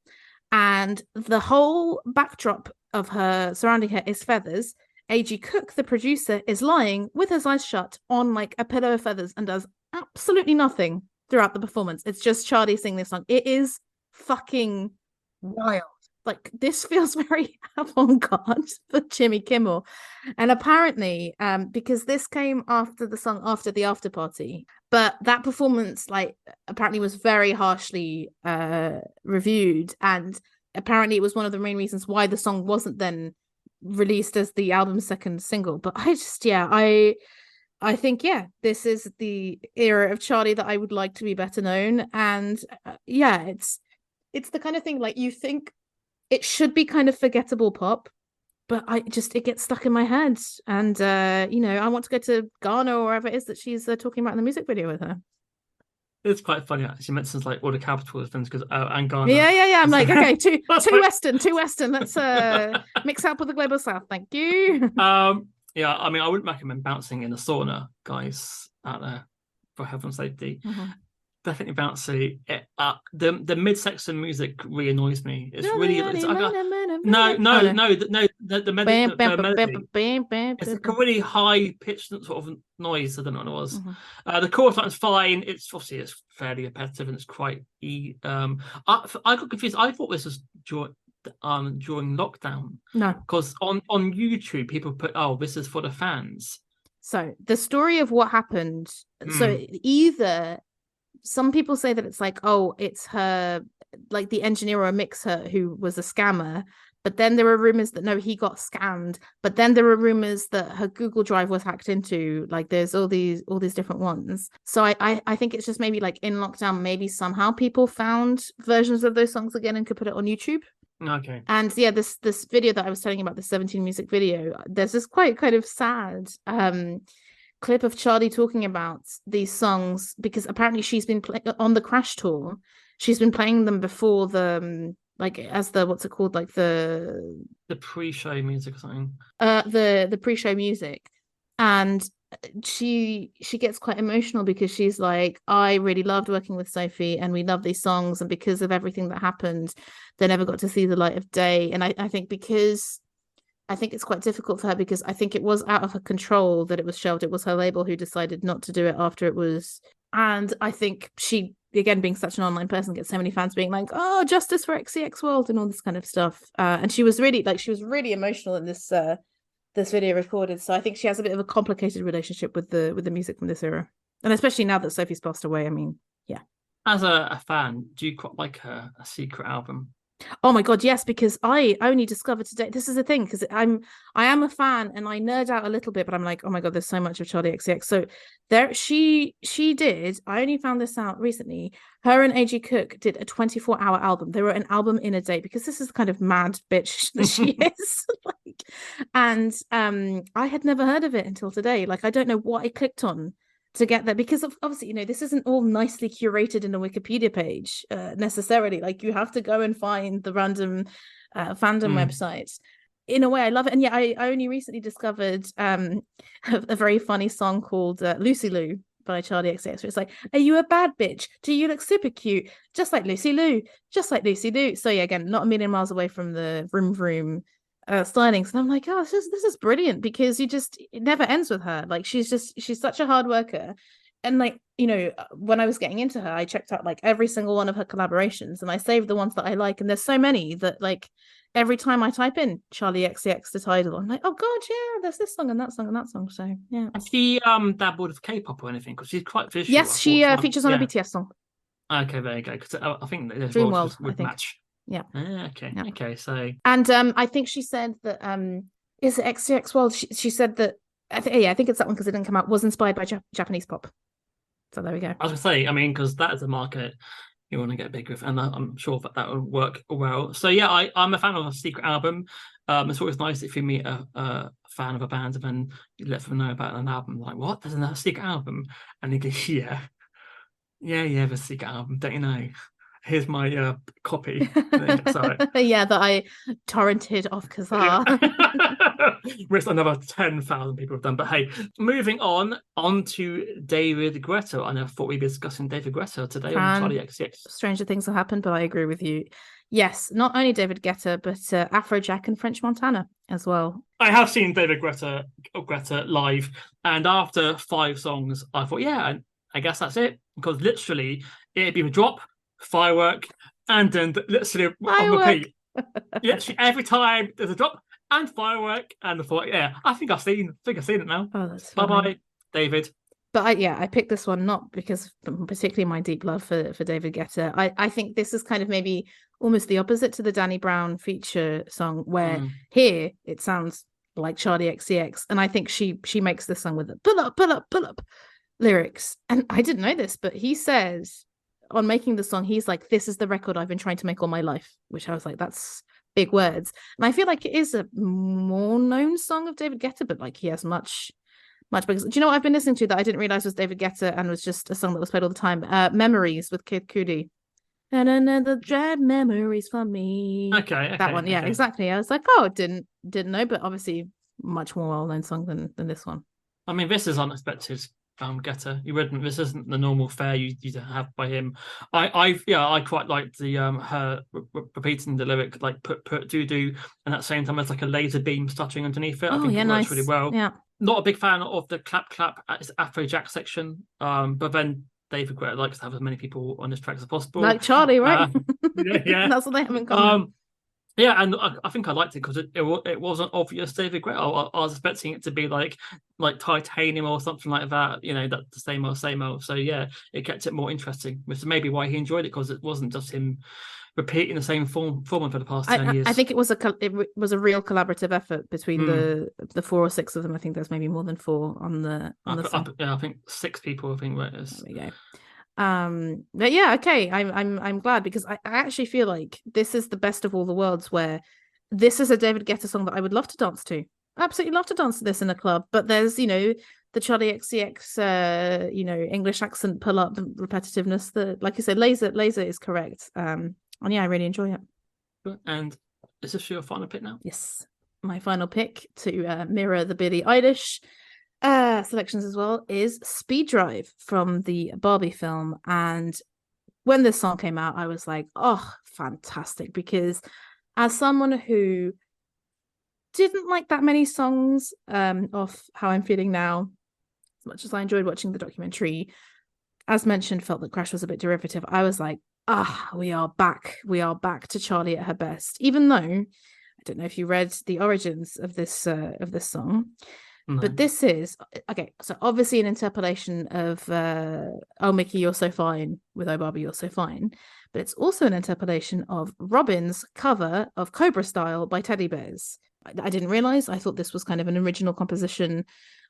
and the whole backdrop of her surrounding her is feathers. A.G. Cook, the producer, is lying with his eyes shut on like a pillow of feathers and does absolutely nothing throughout the performance. It's just Charli singing this song. It is fucking wild. Like, this feels very avant-garde for Jimmy Kimmel. And apparently, because this came after the song After the After Party, but that performance, like, apparently was very harshly reviewed. And apparently it was one of the main reasons why the song wasn't then released as the album's second single. But I just, I think, this is the era of Charli that I would like to be better known. And it's the kind of thing, like, you think it should be kind of forgettable pop, but it gets stuck in my head. And I want to go to Ghana or wherever it is that she's talking about in the music video with her. It's quite funny. She mentions like all the capitals things because and Ghana. Yeah. I'm like, okay, too Western. Let's mix up with the global South. Thank you. Yeah, I mean, I wouldn't recommend bouncing in a sauna, guys, out there, for heaven's safety. Mm-hmm. Definitely bouncy. The mid-section music really annoys me. It's really the melody. It's like a really high-pitched sort of noise. I don't know what it was. Mm-hmm. The chorus line is fine. It's fairly repetitive and it's quite. I got confused. I thought this was during lockdown. No, because on YouTube people put, this is for the fans. So the story of what happened. So either. Some people say that it's like, it's her, like the engineer or mixer who was a scammer. But then there were rumors that no, he got scammed. But then there were rumors that her Google Drive was hacked into. Like, there's all these different ones. So I think it's just maybe like in lockdown, maybe somehow people found versions of those songs again and could put it on YouTube. Okay. And this video that I was telling you about, the 17 music video, there's this quite kind of sad clip of Charli talking about these songs, because apparently she's been on the Crash tour. She's been playing them before the as the what's it called, like the pre-show music or something. The pre-show music, and she gets quite emotional because she's like, I really loved working with Sophie and we love these songs, and because of everything that happened, they never got to see the light of day. And I think it's quite difficult for her, because I think it was out of her control that it was shelved. It was her label who decided not to do it after it was. And I think she, again, being such an online person, gets so many fans being like, justice for XCX World and all this kind of stuff. And she was really emotional in this video recorded. So I think she has a bit of a complicated relationship with the music from this era. And especially now that Sophie's passed away. I mean, yeah. As a fan, do you quite like a secret album? Oh my god, yes, because I only discovered today. This is the thing, because I am a fan and I nerd out a little bit, but I'm like, oh my god, there's so much of Charli xcx. So there, she did. I only found this out recently. Her and A.G. Cook did a 24-hour album. They wrote an album in a day, because this is the kind of mad bitch that she is. And I had never heard of it until today. Like, I don't know what I clicked on to get that, because obviously, this isn't all nicely curated in a Wikipedia page necessarily. Like, you have to go and find the random fandom websites. In a way, I love it. And yeah, I only recently discovered a very funny song called Lucy Lou by Charli xcx, where it's like, are you a bad bitch? Do you look super cute? Just like Lucy Lou. Just like Lucy Lou. So yeah, again, not a million miles away from the Vroom Vroom stylings. And I'm like, this is brilliant, because it never ends with her. Like, she's such a hard worker. and like, you know, when I was getting into her, I checked out like every single one of her collaborations, and I saved the ones that I like, and there's so many that like every time I type in Charli xcx to Tidal, I'm like, oh god, yeah, there's this song and that song and that song. So yeah. Has she dabbled with K-pop or anything? Because she's quite visual. Yes, she features on a BTS song. Okay, there you go. Because I think those Dream roles World, would match. Yeah. Okay. Yeah. Okay. So. And I think she said that is it XCX World? She said that I think it's that one because it didn't come out. Was inspired by Japanese pop. So there we go. I was gonna say, I mean, because that is a market you want to get big with, and I'm sure that will work well. So yeah, I'm a fan of a secret album. It's always nice if you meet a fan of a band and then you let them know about an album. Like, what? There's a secret album, and they go, yeah, the secret album. Don't you know? Here's my copy. Yeah, that I torrented off Kazaa. Which another 10,000 people have done. But hey, moving on to David Guetta. And I thought we'd be discussing David Guetta today on Charli xcx. Stranger things have happened, but I agree with you. Yes, not only David Guetta, but Afrojack and French Montana as well. I have seen David Guetta live, and after 5 songs, I thought, yeah, I guess that's it. Because literally, it'd be a drop, firework, and then literally on repeat. Literally every time there's a drop and firework, and I thought, yeah, I think I've seen it now. Oh, that's funny. Bye-bye, David. But I picked this one not because particularly my deep love for David Guetta. I think this is kind of maybe almost the opposite to the Danny Brown feature song, where here it sounds like Charli xcx, and I think she makes this song with the pull up lyrics. And I didn't know this, but he says on making the song, he's like, this is the record I've been trying to make all my life, which I was like, that's big words. And I feel like it is a more known song of David Guetta, but like he has much bigger. Do you know what I've been listening to that I didn't realize was David Guetta and was just a song that was played all the time? Memories with Kid Cudi. And another dread memories for me. Okay, that one, yeah, okay. Exactly. I was like, oh, didn't know, but obviously much more well-known song than this one. I mean, this is unexpected. Guetta, this isn't the normal fare you have by him. I quite liked the her repeating the lyric like put do, and at the same time there's like a laser beam stuttering underneath it. I think it works really well. Yeah. Not a big fan of the clap at his Afrojack section, but then David Guetta likes to have as many people on his track as possible, like Charli, right? Yeah. That's what they have in common. Yeah, and I think I liked it because it wasn't obvious David Guetta. I was expecting it to be like Titanium or something like that, you know, that the same old. So yeah, it kept it more interesting, which is maybe why he enjoyed it, because it wasn't just him repeating the same form for the past 10 years. I think it was a real collaborative effort between the 4 or 6 of them. I think there's maybe more than 4 on the song. I think 6 people. I think where it is. There we go. But yeah, okay, I'm glad, because I actually feel like this is the best of all the worlds, where this is a David Guetta song that I would love to dance to. Absolutely love to dance to this in a club, but there's, you know, the Charli xcx English accent pull up repetitiveness that, like you said, laser is correct. And yeah, I really enjoy it. And is this your final pick now? Yes, my final pick to mirror the Billie Eilish selections as well is Speed Drive from the Barbie film. And when this song came out, I was like, oh, fantastic, because as someone who didn't like that many songs off How I'm Feeling Now, as much as I enjoyed watching the documentary, as mentioned, felt that Crash was a bit derivative, I was like, we are back to Charli at her best. Even though I don't know if you read the origins of this song. No. But this is okay. So obviously an interpolation of "Oh Mickey, You're So Fine" with "Oh Barbie, You're So Fine," but it's also an interpolation of Robin's cover of "Cobra Style" by Teddy Bears. I didn't realize. I thought this was kind of an original composition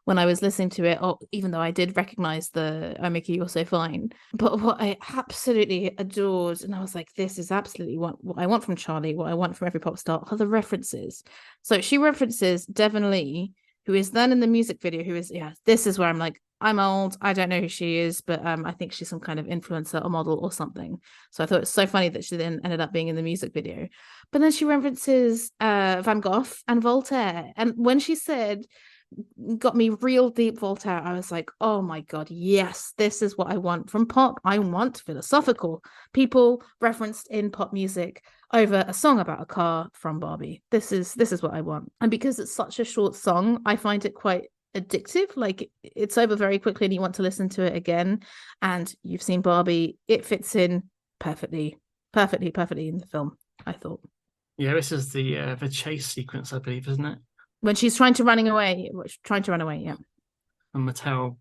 when I was listening to it, even though I did recognize the "Oh Mickey, You're So Fine." But what I absolutely adored, and I was like, this is absolutely what I want from Charli, what I want from every pop star, are the references. So she references Devon Lee, who is then in the music video, this is where I'm like, I'm old, I don't know who she is, but I think she's some kind of influencer or model or something. So I thought it's so funny that she then ended up being in the music video. But then she references Van Gogh and Voltaire. And when she said, got me real deep Voltaire, I was like, oh my God, yes, this is what I want from pop. I want philosophical people referenced in pop music over a song about a car from Barbie. This is what I want. And because it's such a short song, I find it quite addictive. Like it's over very quickly and you want to listen to it again. And you've seen Barbie, it fits in perfectly in the film, I thought. Yeah, this is the chase sequence, I believe, isn't it? When she's trying to run away, yeah. And Mattel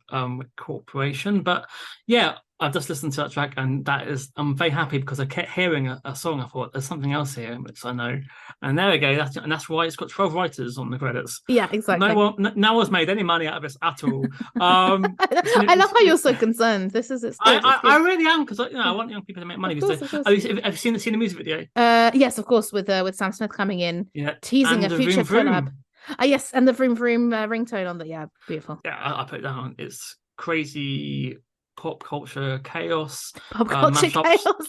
Corporation. But yeah, I've just listened to that track, and I'm very happy because I kept hearing a song. I thought there's something else here, which I know. And there we go. That's why it's got 12 writers on the credits. Yeah, exactly. No one's made any money out of this at all. I love how you're so concerned. I really am, because I want young people to make money. Have you seen the music video? Yes, of course, with Sam Smith coming in, teasing a future collab. Yes, and the vroom vroom ringtone on that. Yeah, beautiful. Yeah, I put it down. It's crazy pop culture chaos. Chaos.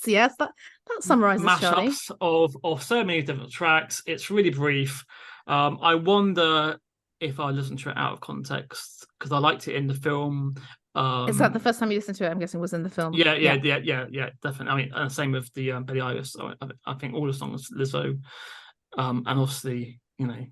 Yes, that summarizes mashups of so many different tracks. It's really brief. I wonder if I listened to it out of context, because I liked it in the film. Is that the first time you listened to it? I'm guessing was in the film. Yeah, definitely. I mean, same with the Billie Eilish. So I think all the songs, Lizzo, and obviously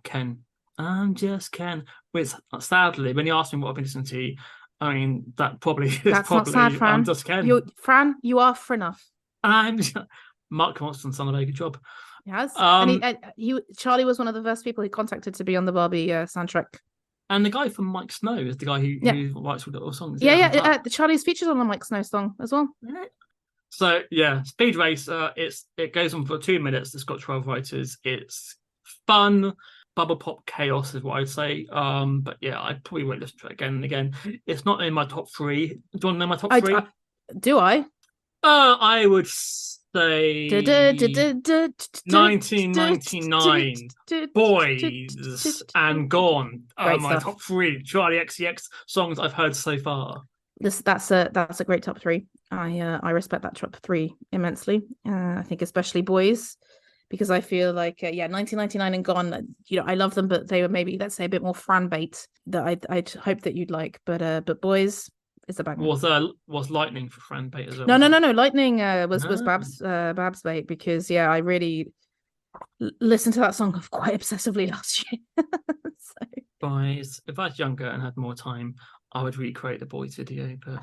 Ken. I'm just Ken. Which sadly, when you ask me what I've been listening to, I mean that's probably not sad, Fran. I'm just Ken. Fran, you are for enough. Mark Constant done a very good job. Yes, and Charlie was one of the first people he contacted to be on the Barbie soundtrack. And the guy from Mike Snow is the guy who writes all the songs. The Charlie's featured on the Mike Snow song as well. Yeah. So yeah, Speed Race. It goes on for 2 minutes. It's got 12 writers. It's fun. Bubble pop chaos is what I'd say. But yeah, I probably won't listen to it again and again. It's not in my top 3. Do you want to know my top 3? Do I? I would say 1999, Boys, and Gone are my top 3 Charli xcx songs I've heard so far. That's a great top 3. I respect that top 3 immensely. I think especially Boys, because I feel like 1999 and Gone, I love them, but they were maybe, let's say, a bit more Fran bait that I'd hope that you'd like. But Boys is a banger. Was Lightning for Fran bait as well? No. Lightning was Babs bait, because I really listened to that song quite obsessively last year. So. Boys, if I was younger and had more time, I would recreate the Boys video, but.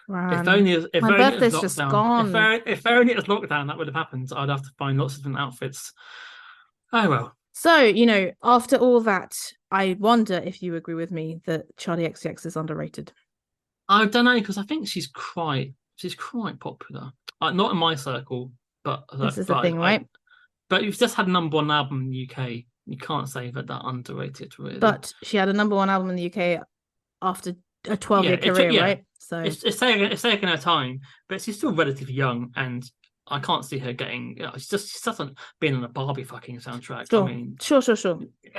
If my birthday's just gone. If only it was lockdown, that would have happened. I'd have to find lots of different outfits. Oh well. So, after all that, I wonder if you agree with me that Charli xcx is underrated. I don't know, because I think she's quite popular. Not in my circle, but this is the thing, right? But you've just had a #1 album in the UK. You can't say that underrated, really. But she had a #1 album in the UK after a 12-year career, right? So it's taken her time, but she's still relatively young, and I can't see her getting. She doesn't been on a Barbie fucking soundtrack. Sure. I mean, sure.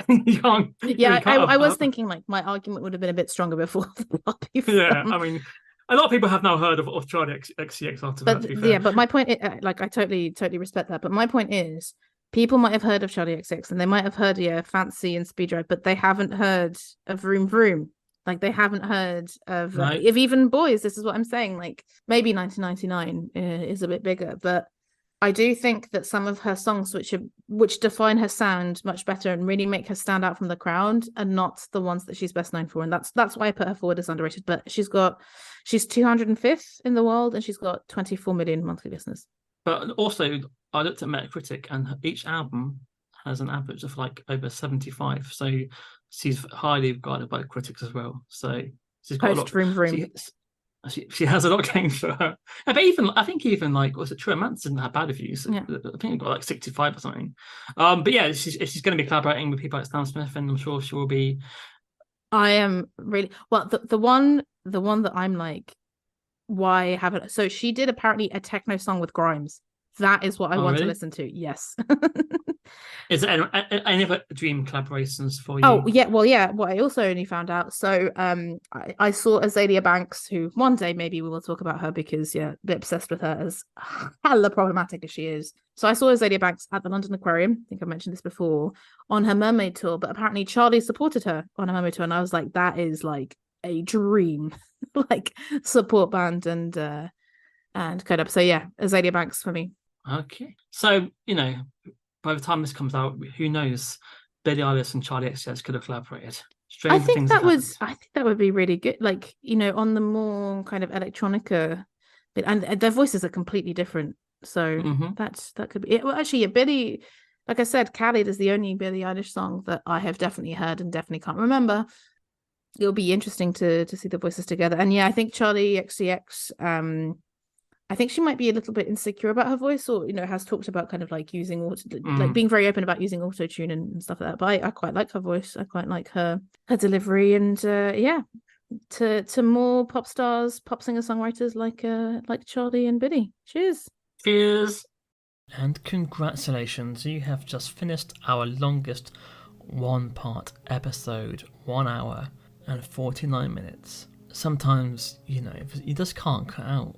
You can't. Yeah, I was thinking like my argument would have been a bit stronger before the Barbie film. Yeah, I mean, a lot of people have now heard of Charli xcx after that. Yeah, but my point, I totally respect that. But my point is, people might have heard of Charli xcx and they might have heard Fancy and Speed Drive, but they haven't heard of Vroom Vroom. Like they haven't heard of if even Boys. This is what I'm saying. Like maybe 1999 is a bit bigger, but I do think that some of her songs, which define her sound much better and really make her stand out from the crowd, are not the ones that she's best known for, and that's why I put her forward as underrated. But she's 205th in the world, and she's got 24 million monthly listeners. But also, I looked at Metacritic, and each album has an average of like over 75. So she's highly regarded by critics as well. So she's got a lot. Vroom Vroom. She has a lot going for her. But I think like, was it True Romance didn't have bad reviews. Yeah. I think it got like 65 or something. But yeah, she's going to be collaborating with people like Stan Smith, and I'm sure she will be. I am really the one that I'm like, why haven't? So she did apparently a techno song with Grimes. That is what I want to listen to. Yes. Is there any other dream collaborations for you? Oh yeah, well yeah. What I also only found out. So I saw Azalea Banks, who one day maybe we will talk about her, because a bit obsessed with her, as hella problematic as she is. So I saw Azalea Banks at the London Aquarium. I think I mentioned this before, on her Mermaid tour. But apparently Charli supported her on her Mermaid tour, and I was like, that is like a dream, like support band and collab. So yeah, Azalea Banks for me. Okay, so by the time this comes out, who knows? Billie Eilish and Charli xcx could have collaborated. Stranger things have happened. I think that would be really good. Like, on the more kind of electronica bit, and their voices are completely different. So that could be it. Well, actually, yeah, Billie, like I said, Khalid is the only Billie Eilish song that I have definitely heard and definitely can't remember. It'll be interesting to see the voices together. And yeah, I think Charli xcx, I think she might be a little bit insecure about her voice, or has talked about kind of like using like being very open about using auto-tune and stuff like that. But I quite like her voice. I quite like her delivery, and to more pop stars, pop singer-songwriters like Charli and Billie. Cheers. Cheers. And congratulations, you have just finished our longest one-part episode, 1 hour and 49 minutes. Sometimes, you just can't cut out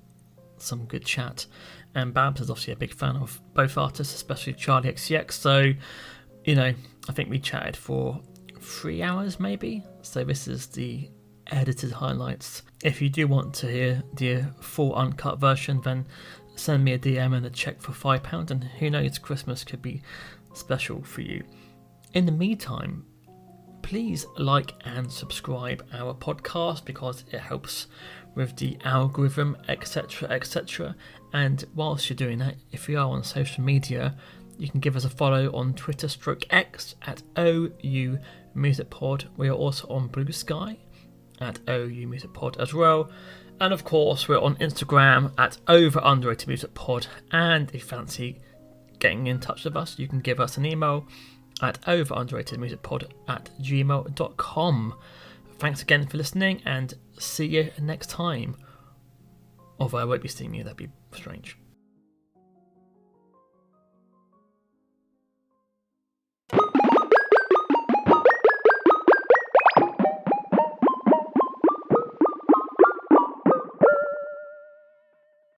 some good chat. And Babs is obviously a big fan of both artists, especially Charli xcx. So, I think we chatted for 3 hours maybe. So this is the edited highlights. If you do want to hear the full uncut version, then send me a DM and a check for £5, and who knows, Christmas could be special for you. In the meantime, please like and subscribe our podcast because it helps with the algorithm, etc, etc. And whilst you're doing that, if you are on social media, you can give us a follow on Twitter/X at OU Music Pod. We are also on Blue Sky at OU Music Pod as well. And of course, we're on Instagram at Overrated Music Pod. And if you fancy getting in touch with us, you can give us an email at overratedmusicpod@gmail.com. Thanks again for listening, and see you next time. Although I won't be seeing you, that'd be strange.